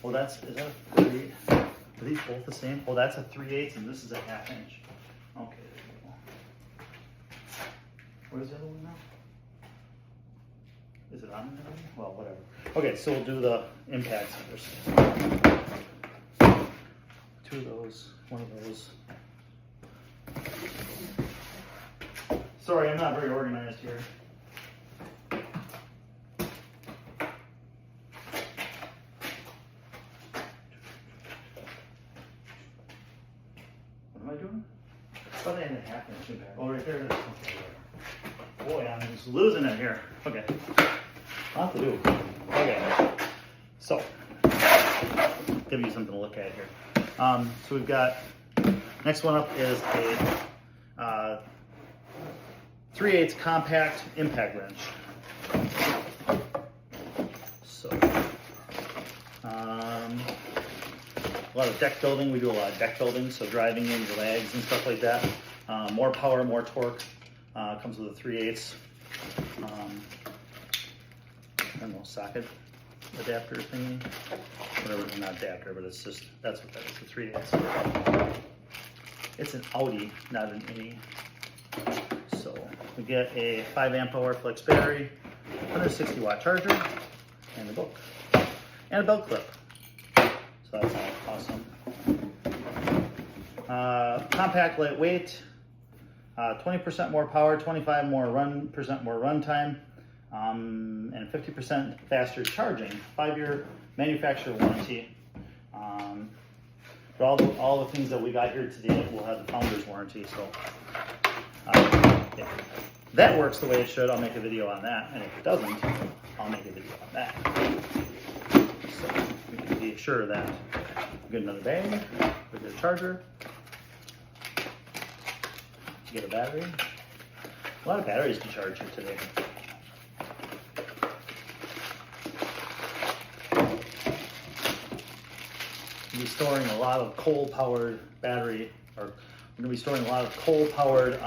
Oh, is that a 3? Are these both the same? Oh, that's a 3/8 and this is a 1/2 inch. Okay, there you go. Where's the other one now? Is it on there? Well, whatever. Okay, so we'll do the impacts first. 2 of those, 1 of those. Sorry, I'm not very organized here. What am I doing? I thought I had a 1/2 inch impact. Oh, right there it is. Okay. Boy, I'm just losing it here. Okay. I'll have to do. Okay. So, give you something to look at here. So we've got, next one up is a 3/8 compact impact wrench. So, a lot of deck building. We do a lot of deck building, so driving in lags and stuff like that. More power, more torque. Comes with a 3/8. I don't know, socket adapter thingy. Whatever, not adapter, but it's just, that's what that is, the 3/8. It's an Audi, not an innie. So we get a 5 amp hour flex battery, 160 watt charger, and a book, and a belt clip. So that's awesome. Compact, lightweight. 20% more power, 25% more run time, and 50% faster charging. 5-year manufacturer warranty. But all the things that we got here today will have the founder's warranty. So yeah. That works the way it should. I'll make a video on that, and if it doesn't, I'll make a video on that. So we can be sure of that. Get another bag with your charger. Get a battery. A lot of batteries to charge here today. We'll be storing a lot of coal-powered battery, or we're going to be storing a lot of coal-powered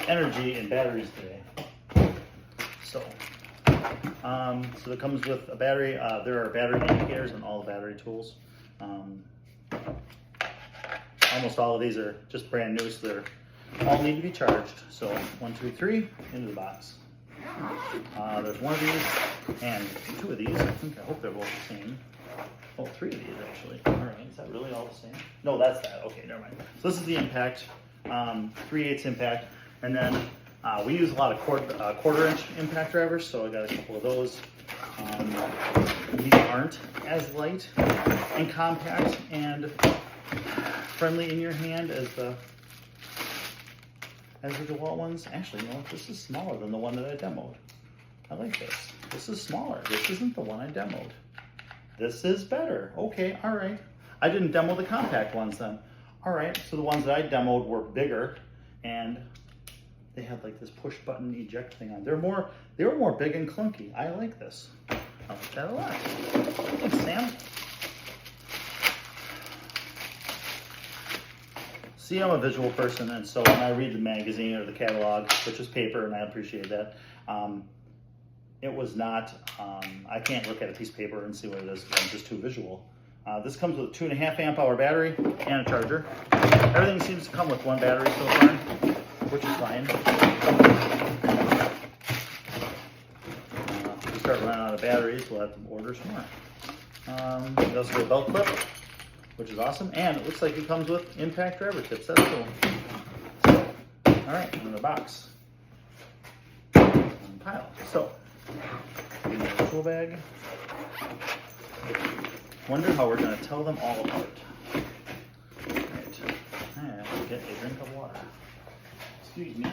energy in batteries today. So that comes with a battery. There are battery indicators on all the battery tools. Almost all of these are just brand new, so they're all need to be charged. So 1, 2, 3 into the box. There's one of these and 2 of these. I hope they're both the same. Oh, 3 of these actually. All right, is that really all the same? No, that's that. Okay, never mind. So this is the impact, 3/8 impact, and then we use a lot of quarter-inch impact drivers, so I got a couple of those. These aren't as light and compact and friendly in your hand as the DeWalt ones. Actually, no, this is smaller than the one that I demoed. I like this. This is smaller. This isn't the one I demoed. This is better. Okay, all right. I didn't demo the compact ones then. All right, so the ones that I demoed were bigger, and they had like this push button eject thing on. They were more big and clunky. I like this. I like that a lot. Thanks, Sam. See, I'm a visual person, and so when I read the magazine or the catalog, which is paper, and I appreciate that, it was not, I can't look at a piece of paper and see what it is. I'm just too visual. This comes with a 2.5 amp hour battery and a charger. Everything seems to come with one battery so far, which is fine. If we start running out of batteries, we'll have to order some more. It does get a belt clip, which is awesome, and it looks like it comes with impact driver tips. That's cool. All right, in the box. Pile. So, in the tool bag. Wonder how we're going to tell them all apart. Right. I have to get a drink of water. Excuse me.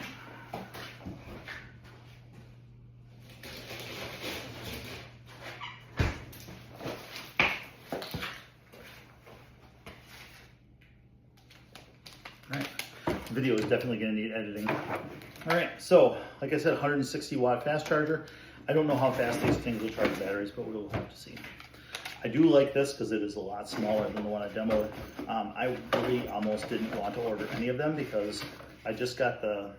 Alright, video is definitely going to need editing. Alright, so like I said, 160 watt fast charger. I don't know how fast these things will charge batteries, but we'll have to see. I do like this because it is a lot smaller than the one I demoed. I really almost didn't want to order any of them because I just got the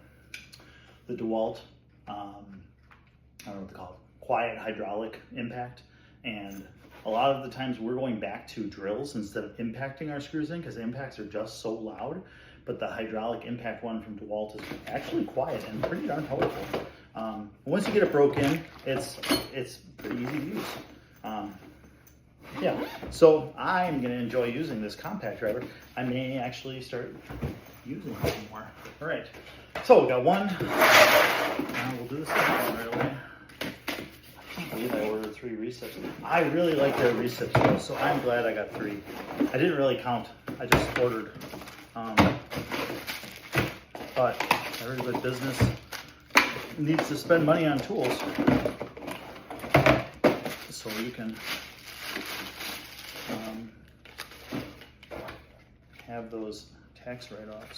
DeWalt, I don't know what to call it, quiet hydraulic impact. And a lot of the times we're going back to drills instead of impacting our screws in because the impacts are just so loud. But the hydraulic impact one from DeWalt is actually quiet and pretty darn powerful. Once you get it broke in, it's pretty easy to use. Yeah, so I'm going to enjoy using this compact driver. I may actually start using it more. All right, so we got one. We'll do the second one right away. I can't believe I ordered 3 recips. I really like their recips though, so I'm glad I got 3. I didn't really count. I just ordered. But every good business needs to spend money on tools, so you can have those tax write-offs.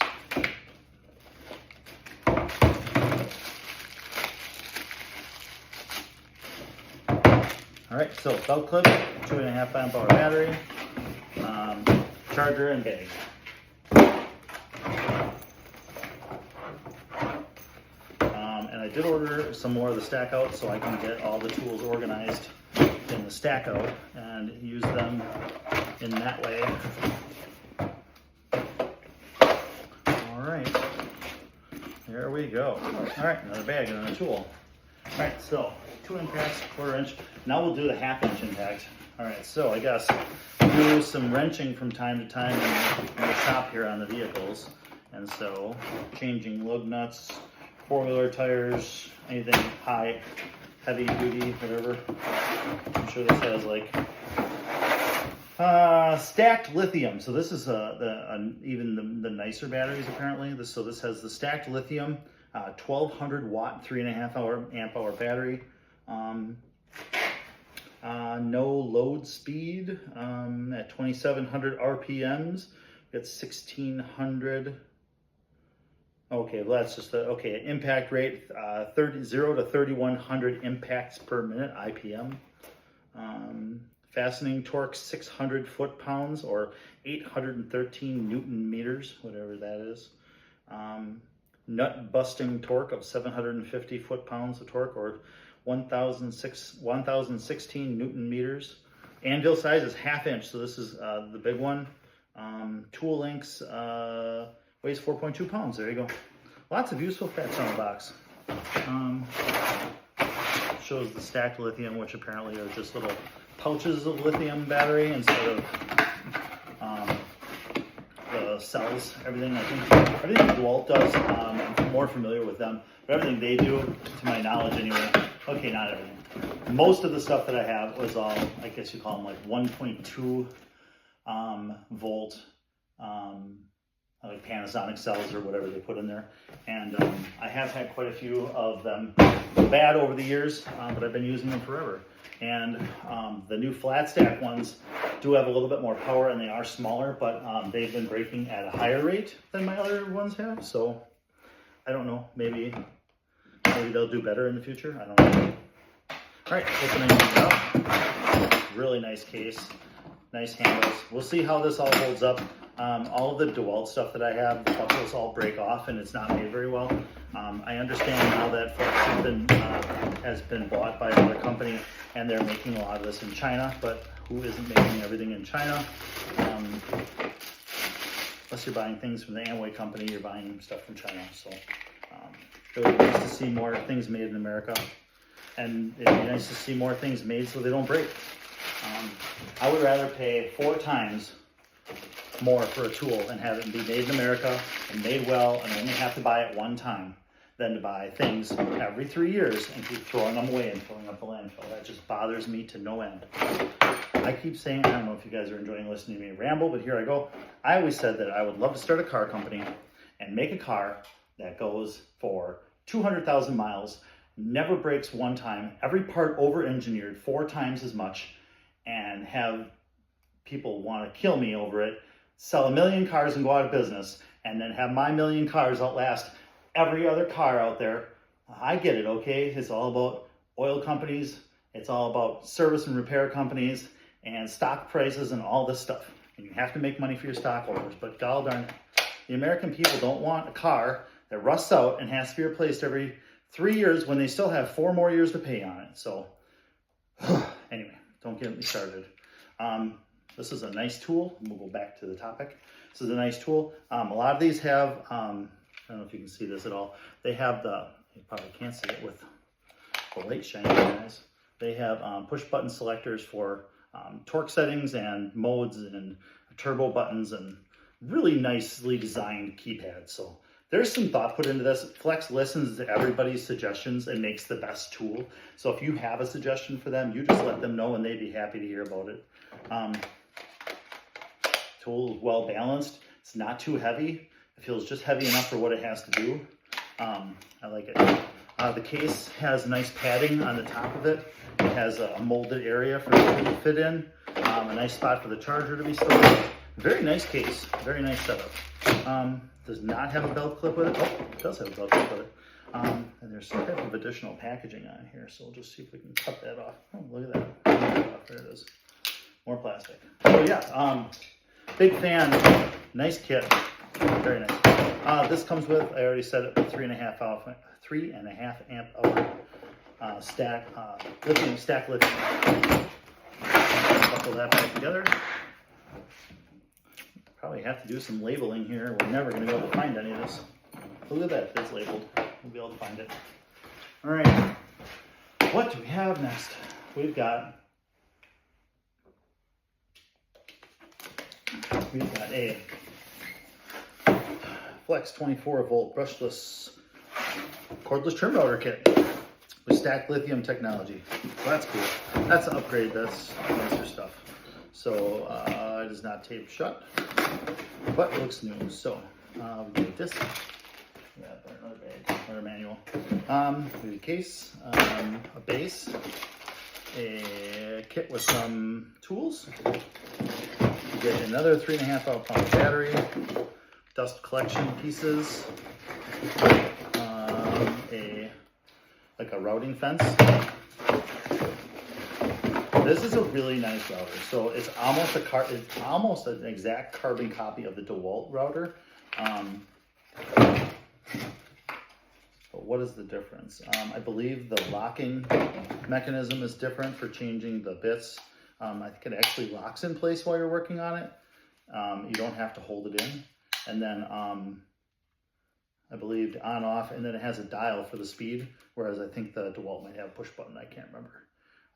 All right, so belt clip, 2.5 amp hour battery, charger and bag. And I did order some more of the stack out so I can get all the tools organized in the stack out and use them in that way. All right, there we go. All right, another bag and another tool. All right, so 2 impacts, 1/4 inch. Now we'll do the 1/2 inch impact. All right, so I guess do some wrenching from time to time in the shop here on the vehicles. And so changing lug nuts, four-wheeler tires, anything high, heavy duty, whatever. I'm sure this has like stacked lithium. So this is even the nicer batteries apparently. So this has the stacked lithium, 1200 watt, 3.5 amp hour battery. No load speed at 2700 RPMs. It's 1600. Okay, well that's just okay. Impact rate 0 to 3100 impacts per minute (IPM). Fastening torque 600 foot-pounds or 813 Newton meters, whatever that is. Nut busting torque of 750 foot-pounds of torque or 1016 Newton meters. Anvil size is 1/2 inch, so this is the big one. Tool links weighs 4.2 pounds. There you go. Lots of useful facts on the box. Shows the stacked lithium, which apparently are just little pouches of lithium battery instead of the cells. Everything dewalt does, I'm more familiar with them, but everything they do, to my knowledge anyway. Okay, not everything. Most of the stuff that I have was all, I guess you call them like 1.2 volt, like Panasonic cells or whatever they put in there. And I have had quite a few of them bad over the years, but I've been using them forever. And the new flat stack ones do have a little bit more power and they are smaller, but they've been breaking at a higher rate than my other ones have. So I don't know, maybe they'll do better in the future. I don't know. All right, opening it up. Really nice case, nice handles. We'll see how this all holds up. All of the dewalt stuff that I have, the buckles all break off and it's not made very well. I understand now that Flex has been bought by another company and they're making a lot of this in China, but who isn't making everything in China? Unless you're buying things from the Amway company, you're buying stuff from China. So it would be nice to see more things made in America. And it'd be nice to see more things made so they don't break. I would rather pay 4 times more for a tool and have it be made in America and made well and only have to buy it one time than to buy things every 3 years and keep throwing them away and filling up the landfill. That just bothers me to no end. I keep saying, I don't know if you guys are enjoying listening to me ramble, but here I go. I always said that I would love to start a car company and make a car that goes for 200,000 miles, never breaks one time, every part over-engineered 4 times as much, and have people want to kill me over it, sell 1 million cars and go out of business, and then have my 1 million cars outlast every other car out there. I get it, okay? It's all about oil companies. It's all about service and repair companies and stock prices and all this stuff. And you have to make money for your stockholders, but god darn it, the American people don't want a car that rusts out and has to be replaced every 3 years when they still have 4 more years to pay on it. So anyway, don't get me started. This is a nice tool. We'll go back to the topic. This is a nice tool. A lot of these have, I don't know if you can see this at all. They have you probably can't see it with the light shining, guys. They have push button selectors for torque settings and modes and turbo buttons and really nicely designed keypads. So there's some thought put into this. Flex listens to everybody's suggestions and makes the best tool. So if you have a suggestion for them, you just let them know and they'd be happy to hear about it. Tool is well balanced. It's not too heavy. It feels just heavy enough for what it has to do. I like it. The case has nice padding on the top of it. It has a molded area for the tool to fit in. A nice spot for the charger to be stored. Very nice case. Very nice setup. Does not have a belt clip with it. Oh, it does have a belt clip with it. And there's some type of additional packaging on here, so we'll just see if we can cut that off. Oh, look at that. There it is. More plastic. So yeah, big fan. Nice kit. Very nice. This comes with, I already said it, 3.5 amp hour stack lithium. Couple that back together. Probably have to do some labeling here. We're never going to be able to find any of this. Look at that, it's labeled. We'll be able to find it. All right, what do we have next? We've got a Flex 24-volt brushless cordless trim router kit with stacked lithium technology. So that's cool. That's an upgrade. That's nicer stuff. So it is not taped shut, but it looks new. So we get this. Yeah, another bag, another manual. We have a case, a base, a kit with some tools. You get another 3.5 pound battery, dust collection pieces, like a routing fence. This is a really nice router. So it's almost an exact carbon copy of the dewalt router. But what is the difference? I believe the locking mechanism is different for changing the bits. I think it actually locks in place while you're working on it. You don't have to hold it in. And then I believe on off, and then it has a dial for the speed, whereas I think the dewalt might have a push button. I can't remember.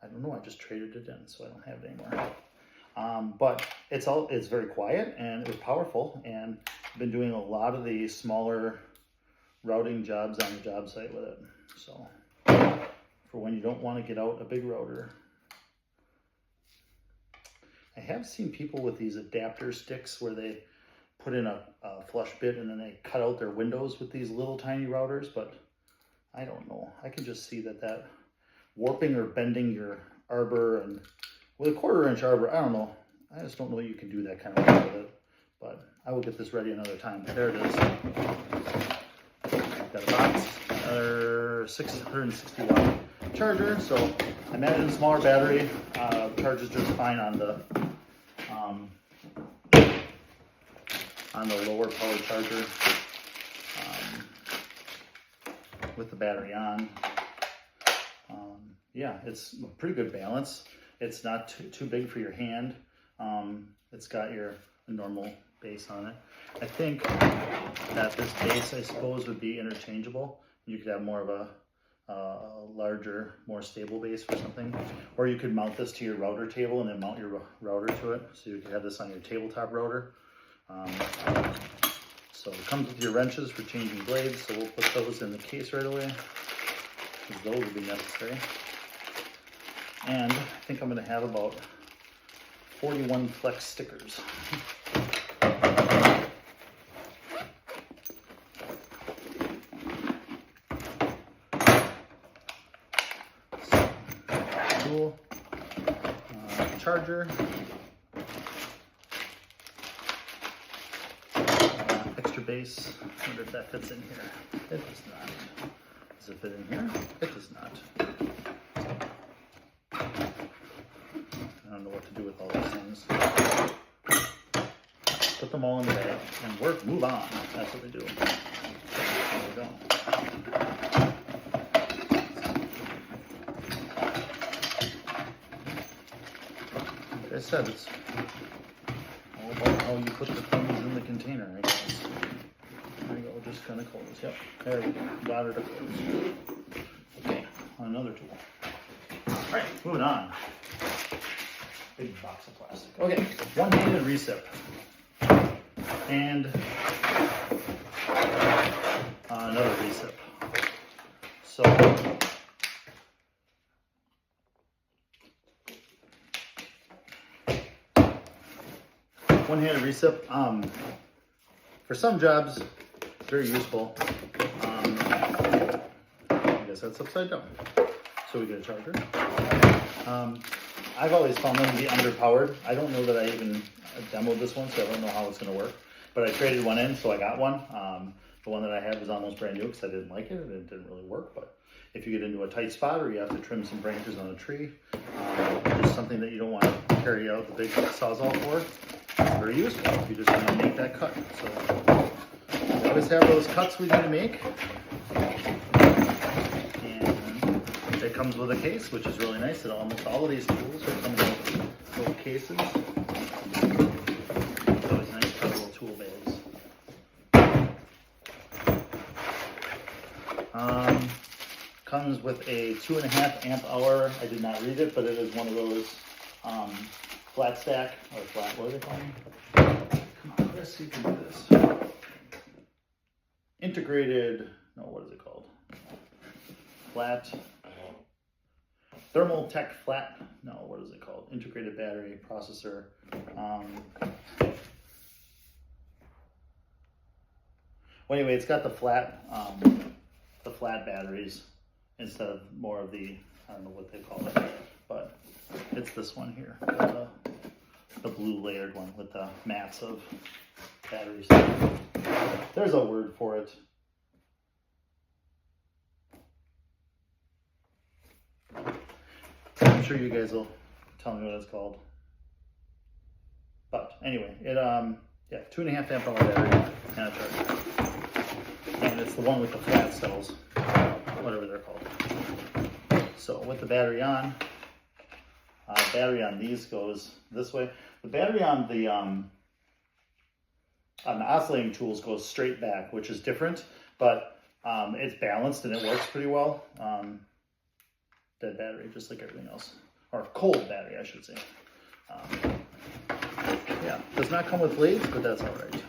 I don't know, I just traded it in, so I don't have it anymore. But it's very quiet and it's powerful, and I've been doing a lot of the smaller routing jobs on the job site with it. So for when you don't want to get out a big router. I have seen people with these adapter sticks where they put in a flush bit and then they cut out their windows with these little tiny routers, but I don't know. I can just see that warping or bending your arbor, and with a 1/4 inch arbor, I don't know. I just don't know you can do that kind of work with it, but I will get this ready another time. There it is. Got a box, another 660 watt charger. So I imagine a smaller battery charges just fine on the lower power charger with the battery on. Yeah, it's a pretty good balance. It's not too big for your hand. It's got your normal base on it. I think that this base, I suppose, would be interchangeable. You could have more of a larger, more stable base for something. Or you could mount this to your router table and then mount your router to it. So you could have this on your tabletop router. So it comes with your wrenches for changing blades. So we'll put those in the case right away, because those will be necessary. And I think I'm going to have about 41 flex stickers. Tool, charger, extra base. I wonder if that fits in here. It does not. Does it fit in here? It does not. I don't know what to do with all these things. Put them all in the bag and move on. That's what we do. There we go. Like I said, it's all about how you put the things in the container, I guess. There we go, just kind of close. Yep, there we go. Got her to close. Okay, another tool. All right, moving on. Big box of plastic. Okay, one-handed recip. And another recip. So one-handed recip. For some jobs, very useful. I guess that's upside down. So we get a charger. I've always found them to be underpowered. I don't know that I even demoed this one, so I don't know how it's going to work. But I traded one in, so I got one. The one that I had was almost brand new because I didn't like it and it didn't really work. But if you get into a tight spot or you have to trim some branches on a tree, just something that you don't want to carry out the big sawzall for, it's very useful if you just want to make that cut. So we always have those cuts we need to make. And it comes with a case, which is really nice. That almost all of these tools are coming with little cases. It's always nice to have little tool bags. Comes with a 2.5 amp hour. I did not read it, but it is one of those flat stack, or flat, what are they called? Come on, Chris, you can do this. integrated, no, what is it called? Flat, thermal tech flat, no, what is it called? Integrated battery processor. Well, anyway, it's got the flat batteries instead of more of the, I don't know what they call it, but it's this one here, the blue layered one with the mats of batteries. There's a word for it. I'm sure you guys will tell me what it's called. But anyway, it yeah, 2.5 amp hour battery and a charger. And it's the one with the flat cells, whatever they're called. So with the battery on these goes this way. The battery on the oscillating tools goes straight back, which is different, but it's balanced and it works pretty well. Dead battery, just like everything else, or cold battery, I should say. Yeah, does not come with blades, but that's all right.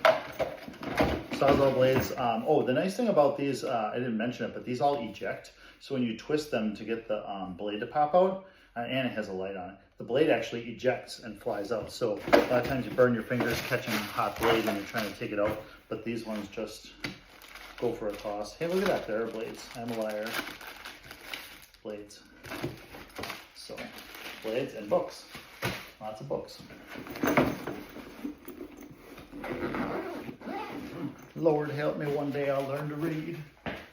Sawzall blades. Oh, the nice thing about these, I didn't mention it, but these all eject. So when you twist them to get the blade to pop out, and it has a light on it, the blade actually ejects and flies out. So a lot of times you burn your fingers catching a hot blade when you're trying to take it out, but these ones just go for a toss. Hey, look at that, there are blades. I'm a liar. Blades. So, blades and books. Lots of books. Lord help me, one day I'll learn to read.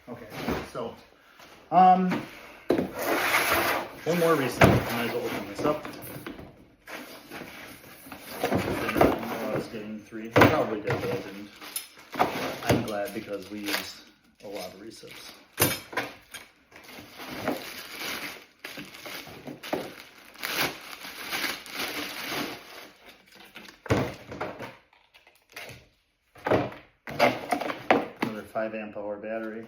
Okay, so, one more reset. I might as well open this up. I was getting 3. I probably did, but I didn't. I'm glad because we used a lot of resets. Another 5 amp hour battery.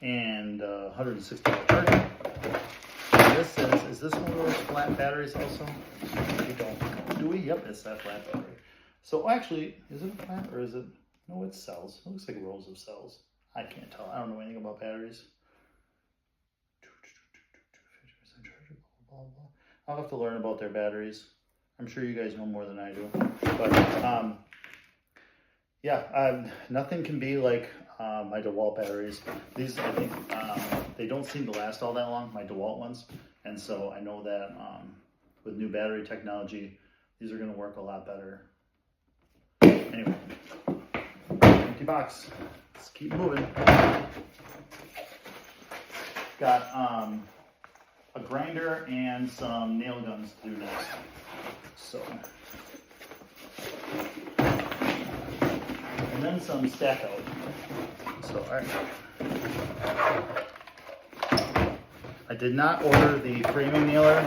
And 160 watt charger. This is this one of those flat batteries also? We don't. Do we? Yep, it's that flat battery. So actually, is it a flat or is it? No, it's cells. It looks like rows of cells. I can't tell. I don't know anything about batteries. 50% charger, blah, blah, blah. I'll have to learn about their batteries. I'm sure you guys know more than I do. But yeah, nothing can be like my dewalt batteries. These, I think, they don't seem to last all that long, my dewalt ones. And so I know that with new battery technology, these are going to work a lot better. Anyway, empty box. Let's keep moving. Got a grinder and some nail guns to do next. So, and then some stack out. So, all right. I did not order the framing nailer.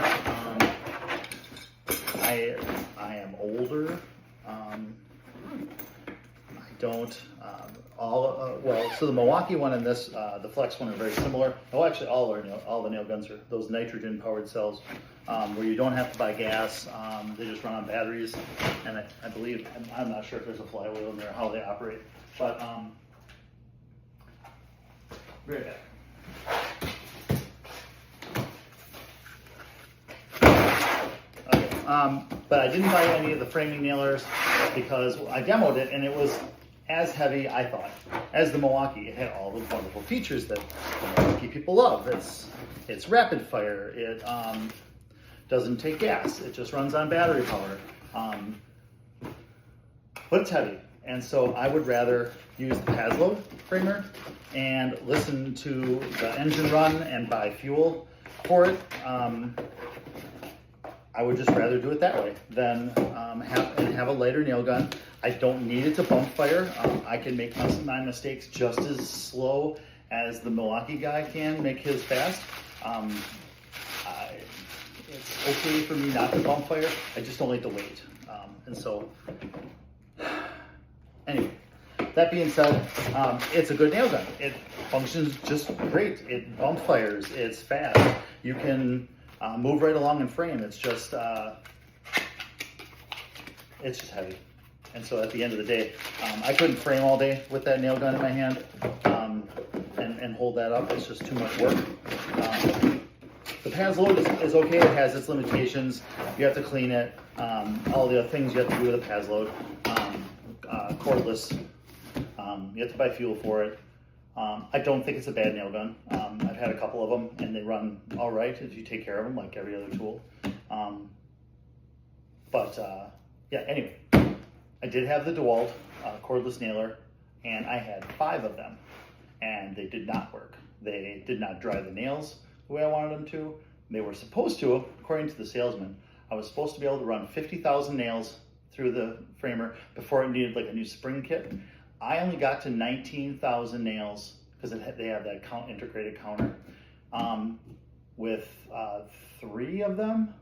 I am older. I don't. Well, so the Milwaukee one and this, the Flex one are very similar. Oh, actually, all the nail guns are those nitrogen-powered cells, where you don't have to buy gas. They just run on batteries, and I believe I'm not sure if there's a flywheel in there, how they operate, but very bad. Okay, but I didn't buy any of the framing nailers because I demoed it and it was as heavy, I thought, as the Milwaukee. It had all the wonderful features that the Milwaukee people love. It's rapid fire. It doesn't take gas. It just runs on battery power. But it's heavy. And so I would rather use the Paslow framer and listen to the engine run and buy fuel for it. I would just rather do it that way than have a lighter nail gun. I don't need it to bump fire. I can make my mistakes just as slow as the Milwaukee guy can make his fast. It's okay for me not to bump fire. I just don't like the weight. And so, anyway, that being said, it's a good nail gun. It functions just great. It bump fires. It's fast. You can move right along and frame. It's just heavy. And so at the end of the day, I couldn't frame all day with that nail gun in my hand and hold that up. It's just too much work. The pads load is okay. It has its limitations. You have to clean it. All the other things you have to do with a pads load. Cordless. You have to buy fuel for it. I don't think it's a bad nail gun. I've had a couple of them and they run all right if you take care of them like every other tool. Yeah, anyway, I did have the dewalt cordless nailer, and I had 5 of them, and they did not work. They did not dry the nails the way I wanted them to. They were supposed to, according to the salesman, I was supposed to be able to run 50,000 nails through the framer before it needed like a new spring kit. I only got to 19,000 nails because they have that integrated counter with 3 of them.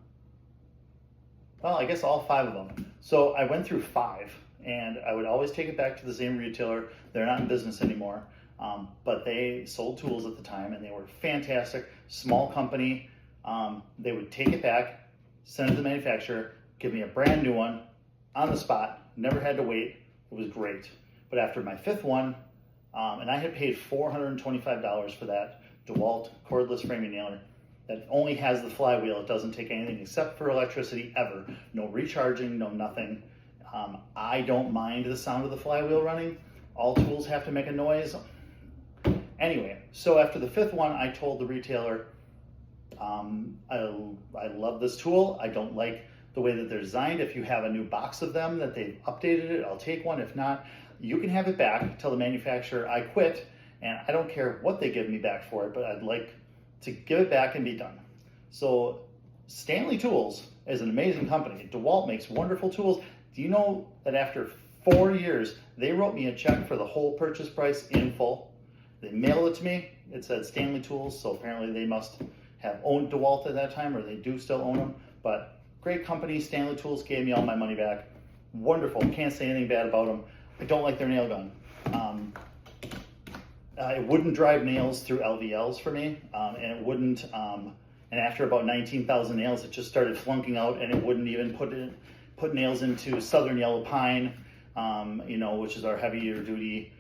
Well, I guess all 5 of them. So I went through 5, and I would always take it back to the same retailer. They're not in business anymore, but they sold tools at the time, and they were fantastic. Small company. They would take it back, send it to the manufacturer, give me a brand new one on the spot. Never had to wait. It was great. But after my 5th one, and I had paid $425 for that dewalt cordless framing nailer that only has the flywheel. It doesn't take anything except for electricity ever. No recharging, no nothing. I don't mind the sound of the flywheel running. All tools have to make a noise. Anyway, so after the 5th one, I told the retailer, I love this tool. I don't like the way that they're designed. If you have a new box of them that they've updated it, I'll take one. If not, you can have it back. Tell the manufacturer I quit, and I don't care what they give me back for it, but I'd like to give it back and be done. So Stanley Tools is an amazing company. DeWalt makes wonderful tools. Do you know that after 4 years, they wrote me a check for the whole purchase price in full? They mailed it to me. It said Stanley Tools, so apparently they must have owned DeWalt at that time, or they do still own them. But great company. Stanley Tools gave me all my money back. Wonderful. Can't say anything bad about them. I don't like their nail gun. It wouldn't drive nails through LVLs for me, and it wouldn't, and after about 19,000 nails, it just started flunking out, and it wouldn't even put nails into Southern Yellow Pine, which is our heavier duty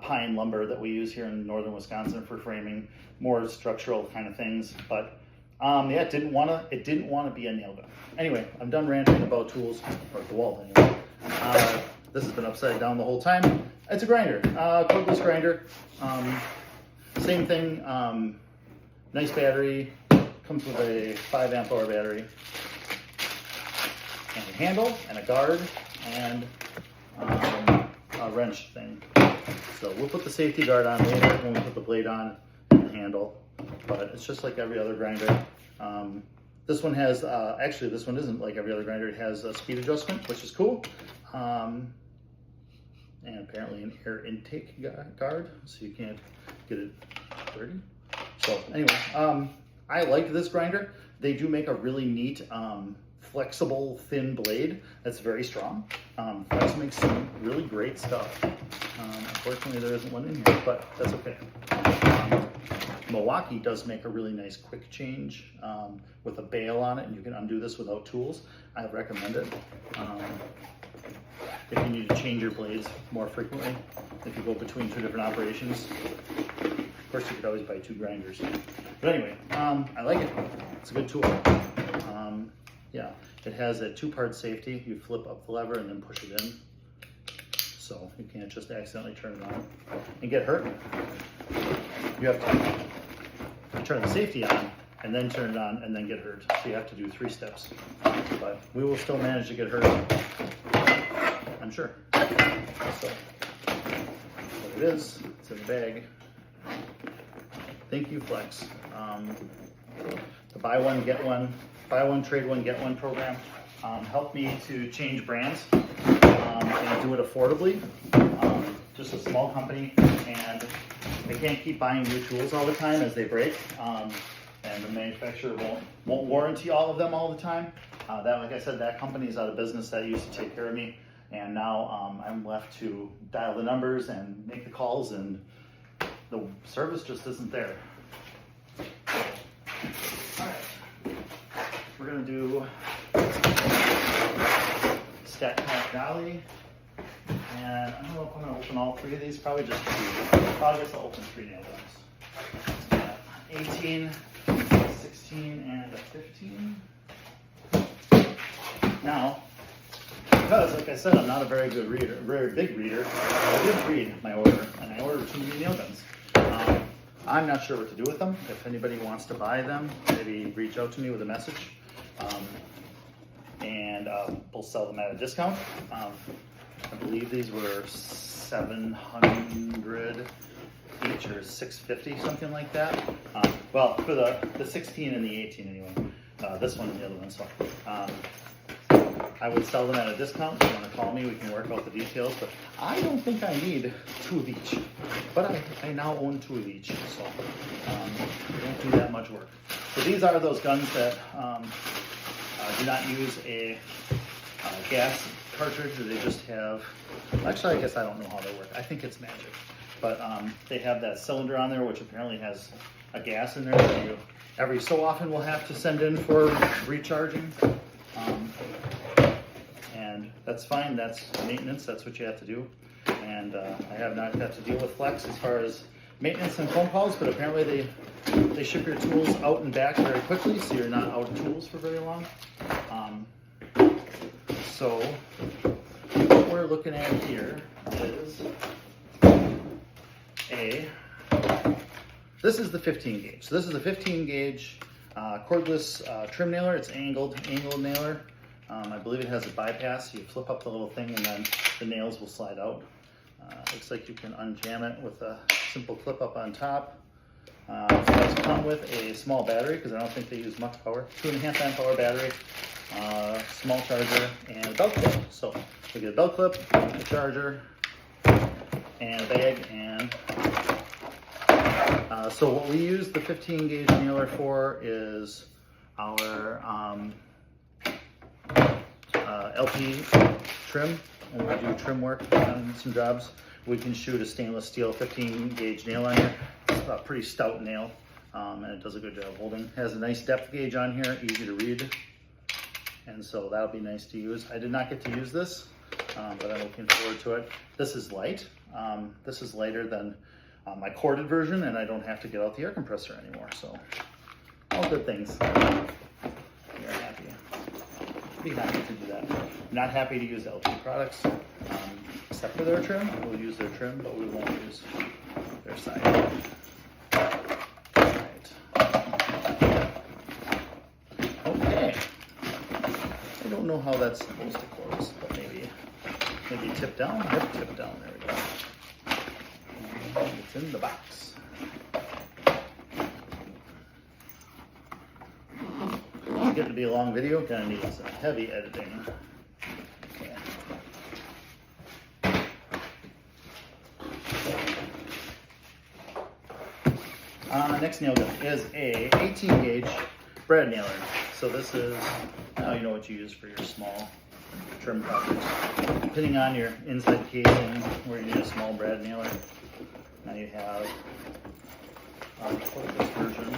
pine lumber that we use here in northern Wisconsin for framing, more structural kind of things. But yeah, it didn't want to be a nail gun. Anyway, I'm done ranting about tools, or DeWalt anyway. This has been upside down the whole time. It's a grinder, cordless grinder. Same thing, nice battery, comes with a 5 amp hour battery, and a handle, and a guard, and a wrench thing. So we'll put the safety guard on later when we put the blade on and the handle, but it's just like every other grinder. This one has, actually this one isn't like every other grinder. It has a speed adjustment, which is cool. And apparently an air intake guard, so you can't get it dirty. So anyway, I like this grinder. They do make a really neat, flexible, thin blade that's very strong. Flex makes some really great stuff. Unfortunately, there isn't one in here, but that's okay. Milwaukee does make a really nice quick change with a bail on it, and you can undo this without tools. I recommend it. If you need to change your blades more frequently, if you go between 2 different operations. Of course, you could always buy 2 grinders. But anyway, I like it. It's a good tool. Yeah, it has a 2-part safety. You flip up the lever and then push it in. So you can't just accidentally turn it on and get hurt. You have to turn the safety on and then turn it on and then get hurt. So you have to do 3 steps. But we will still manage to get hurt, I'm sure. So there it is. It's in the bag. Thank you, Flex. The buy one, trade one, get one program helped me to change brands and do it affordably. Just a small company, and they can't keep buying new tools all the time as they break, and the manufacturer won't warranty all of them all the time. Like I said, that company is out of business. That used to take care of me. And now I'm left to dial the numbers and make the calls, and the service just isn't there. All right, we're gonna do stack pack dolly, and I don't know if I'm gonna open all three of these. Probably just two. Probably just open 3 nail guns. 18, 16, and a 15. Now, because like I said, I'm not a very good reader, very big reader, I did read my order, and I ordered 2 nail guns. I'm not sure what to do with them. If anybody wants to buy them, maybe reach out to me with a message, and we'll sell them at a discount. I believe these were $700 each, or $650, something like that. Well, for the 16 and the 18 anyway. This one and the other one. So I would sell them at a discount. If you want to call me, we can work out the details. But I don't think I need 2 of each. But I now own 2 of each, so they don't do that much work. So these are those guns that do not use a gas cartridge. They just have, actually I guess I don't know how they work. I think it's magic. But they have that cylinder on there, which apparently has a gas in there that you every so often will have to send in for recharging. And that's fine, that's maintenance, that's what you have to do. And I have not had to deal with Flex as far as maintenance and phone calls, but apparently they ship your tools out and back very quickly, so you're not out of tools for very long. So what we're looking at here is this is the 15 gauge. So this is a 15 gauge cordless trim nailer. It's angled nailer. I believe it has a bypass. You flip up the little thing and then the nails will slide out. Looks like you can unjam it with a simple clip up on top. It does come with a small battery because I don't think they use much power. 2.5 amp hour battery, small charger, and a belt clip. So we get a belt clip, a charger, and a bag, and so what we use the 15 gauge nailer for is our LP trim. When we do trim work on some jobs, we can shoot a stainless steel 15 gauge nail on here. It's a pretty stout nail, and it does a good job holding. It has a nice depth gauge on here, easy to read, and so that'll be nice to use. I did not get to use this, but I'm looking forward to it. This is light. This is lighter than my corded version, and I don't have to get out the air compressor anymore, so all good things. We are happy. Be happy to do that. Not happy to use LP products, except for their trim. We'll use their trim, but we won't use their side. Alright. Okay. I don't know how that's supposed to close, but maybe tip down. Yep, tip down. There we go. And it's in the box. It's getting to be a long video. Gonna need some heavy editing. Okay. Next nail gun is a 18 gauge brad nailer. So this is, now you know what you use for your small trim projects. Depending on your inside casing where you need a small brad nailer. Now you have this version.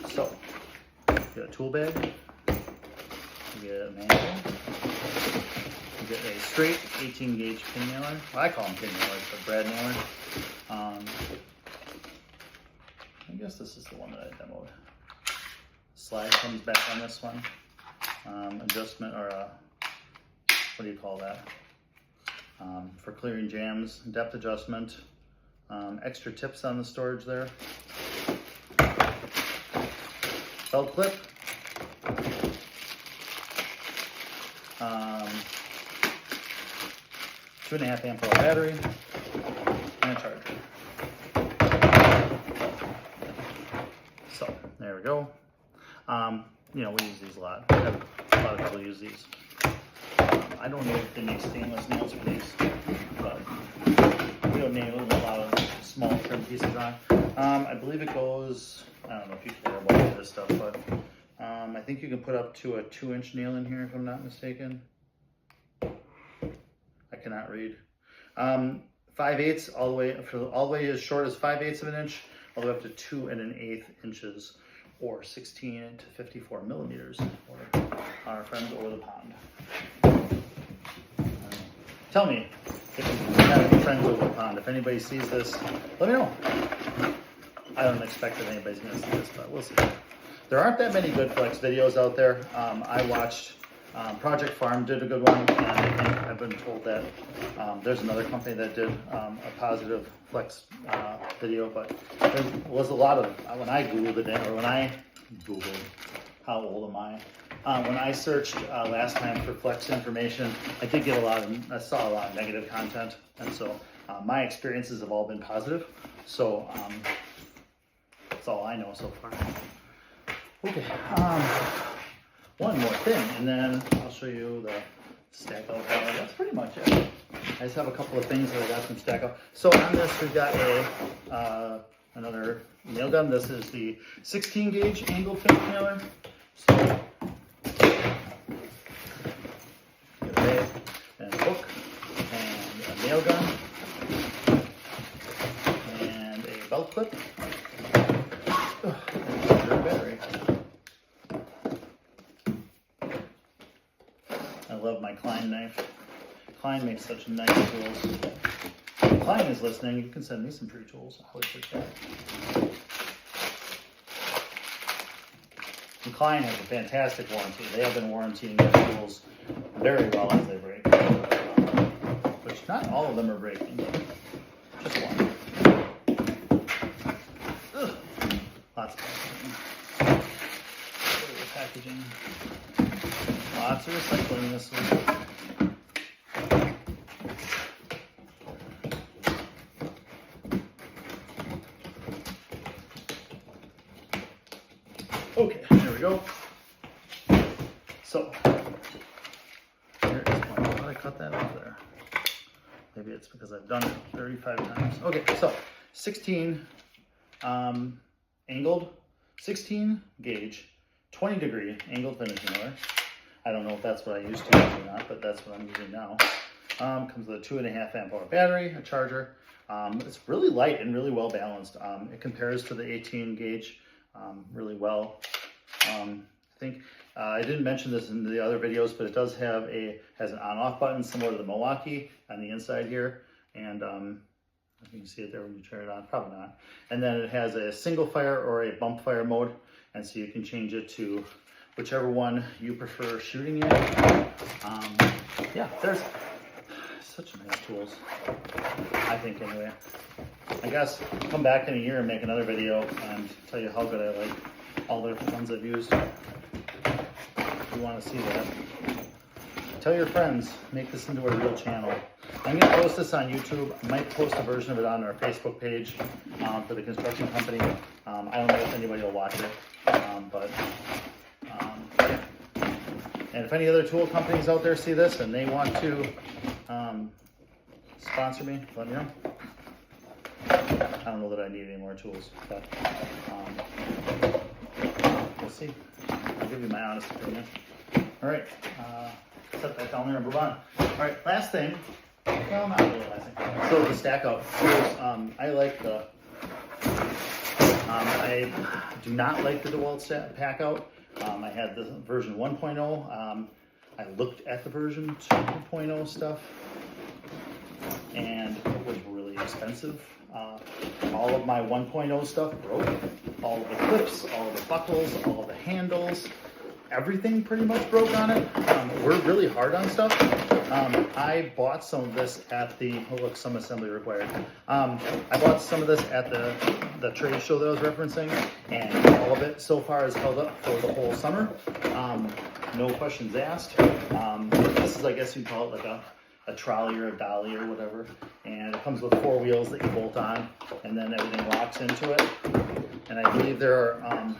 So you get a tool bag, you get a manual, you get a straight 18 gauge pin nailer. Well, I call them pin nailers, but brad nailer. I guess this is the one that I demoed. Slide comes back on this one. Adjustment, or what do you call that? For clearing jams, depth adjustment, extra tips on the storage there. Belt clip. 2.5 amp hour battery, and a charger. So there we go. You know, we use these a lot. A lot of people use these. I don't know if they make stainless nails for these, but we don't nail a lot of small trim pieces on. I believe it goes, I don't know if you care about this stuff, but I think you can put up to a 2-inch nail in here if I'm not mistaken. cannot read. 5/8 all the way as short as 5/8 of an inch, all the way up to 2 1/8 inches, or 16 to 54 millimeters for our friends over the pond. Tell me if you have any friends over the pond. If anybody sees this, let me know. I don't expect that anybody's going to see this, but we'll see. There aren't that many good flex videos out there. I watched Project Farm did a good one, and I think I've been told that there's another company that did a positive flex video, but there was a lot of, when I Googled it, or when I Googled, how old am I? When I searched last time for flex information, I did get I saw a lot of negative content, and so my experiences have all been positive, so that's all I know so far. Okay, one more thing, and then I'll show you the stack out. That's pretty much it. I just have a couple of things that I got from stack out. So on this, we've got another nail gun. This is the 16 gauge angled finish nailer. So, and a hook, and a nail gun, and a belt clip, and a battery. I love my Klein knife. Klein makes such nice tools. If Klein is listening, you can send me some free tools. I would appreciate that. And Klein has a fantastic warranty. They have been warrantying their tools very well as they break. Which not all of them are breaking, just one. Ugh. Lots of packaging. Lots of recycling this week. Okay, there we go. So, here is one. Why did I cut that off there? Maybe it's because I've done it 35 times. Okay, so 16 angled, 16 gauge, 20 degree angled finish nailer. I don't know if that's what I used to use or not, but that's what I'm using now. Comes with a 2.5 amp hour battery, a charger. It's really light and really well balanced. It compares to the 18 gauge really well. I think I didn't mention this in the other videos, but it does have has an on-off button similar to the Milwaukee on the inside here, and if you can see it there when you turn it on, probably not. And then it has a single fire or a bump fire mode, and so you can change it to whichever one you prefer shooting in. Yeah, there's such nice tools, I think, anyway. I guess come back in a year and make another video and tell you how good I like all the ones I've used. If you want to see that, tell your friends, make this into a real channel. I'm going to post this on YouTube. I might post a version of it on our Facebook page for the construction company. I don't know if anybody will watch it, but yeah. And if any other tool companies out there see this and they want to sponsor me, let me know. I don't know that I need any more tools, but we'll see. I'll give you my honest opinion. All right, set that down there and move on. All right, last thing. Well, not really last thing. So the stack out tools. I like the. I do not like the dewalt pack out. I had the version 1.0. I looked at the version 2.0 stuff, and it was really expensive. All of my 1.0 stuff broke. All of the clips, all of the buckles, all of the handles, everything pretty much broke on it. We're really hard on stuff. I bought some of this at the, oh look, some assembly required. I bought some of this at the trade show that I was referencing, and all of it so far has held up for the whole summer. No questions asked. This is, I guess you'd call it like a trolley or a dolly or whatever, and it comes with 4 wheels that you bolt on, and then everything locks into it. And I believe there are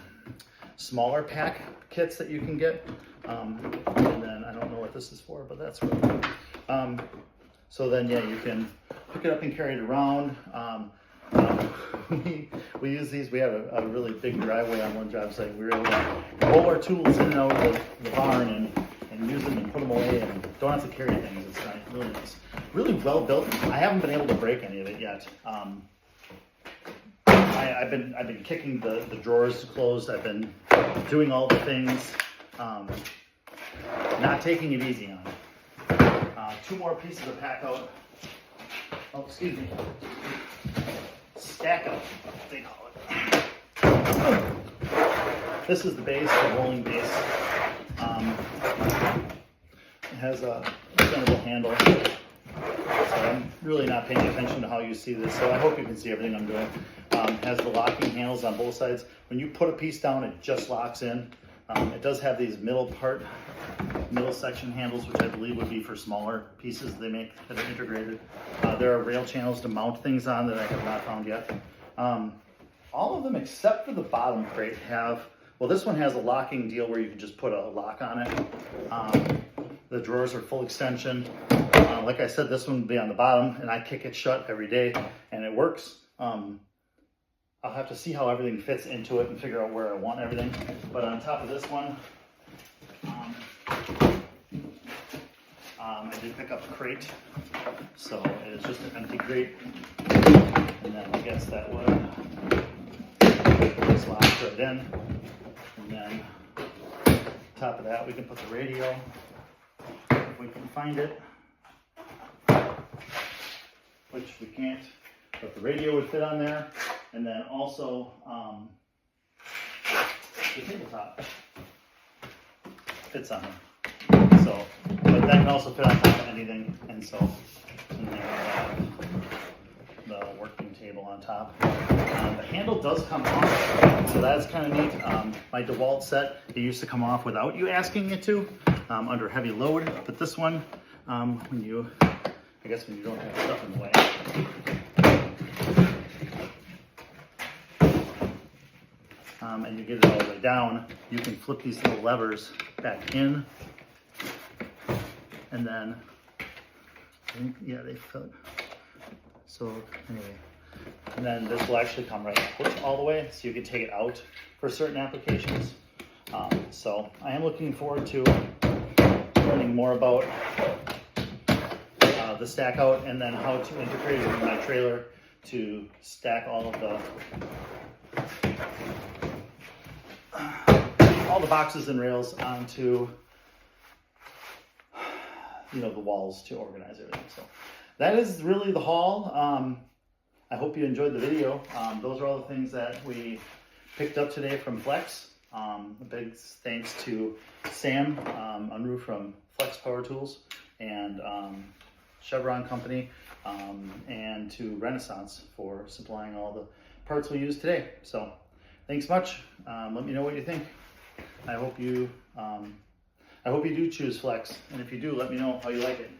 smaller pack kits that you can get, and then I don't know what this is for, but that's really cool. So then, yeah, you can pick it up and carry it around. We use these. We have a really big driveway on one job site. We were able to roll our tools in and out of the barn and use them and put them away, and don't have to carry things. It's nice. really nice. Really well built. I haven't been able to break any of it yet. I've been kicking the drawers closed. I've been doing all the things, not taking it easy on it. 2 more pieces of pack out. Oh, excuse me. Stack out, they call it. This is the base, the rolling base. It has a extendable handle. So I'm really not paying attention to how you see this, so I hope you can see everything I'm doing. It has the locking handles on both sides. When you put a piece down, it just locks in. It does have these middle section handles, which I believe would be for smaller pieces they make that are integrated. There are rail channels to mount things on that I have not found yet. All of them except for the bottom crate have, well, this one has a locking deal where you can just put a lock on it. The drawers are full extension. Like I said, this one will be on the bottom, and I kick it shut every day, and it works. I'll have to see how everything fits into it and figure out where I want everything. But on top of this one, I did pick up a crate. So it is just an empty crate. And then I guess that would slide right in. And then on top of that, we can put the radio, if we can find it, which we can't, but the radio would fit on there. And then also the tabletop fits on there. So, but that can also fit on top of anything. And so, and there I have the working table on top. The handle does come off, so that's kind of neat. My dewalt set, it used to come off without you asking it to, under heavy load. But this one, when you don't have stuff in the way. And you get it all the way down, you can flip these little levers back in, and then, yeah, they fit. So anyway, and then this will actually come right all the way, so you can take it out for certain applications. So I am looking forward to learning more about the stack out, and then how to integrate it in my trailer to stack all of the boxes and rails onto, the walls to organize everything. So that is really the haul. I hope you enjoyed the video. Those are all the things that we picked up today from Flex. A big thanks to Sam Unruh from Flex Power Tools, and Chevron Company, and to Renaissance for supplying all the parts we used today. So thanks much. Let me know what you think. I hope you do choose Flex, and if you do, let me know how you like it.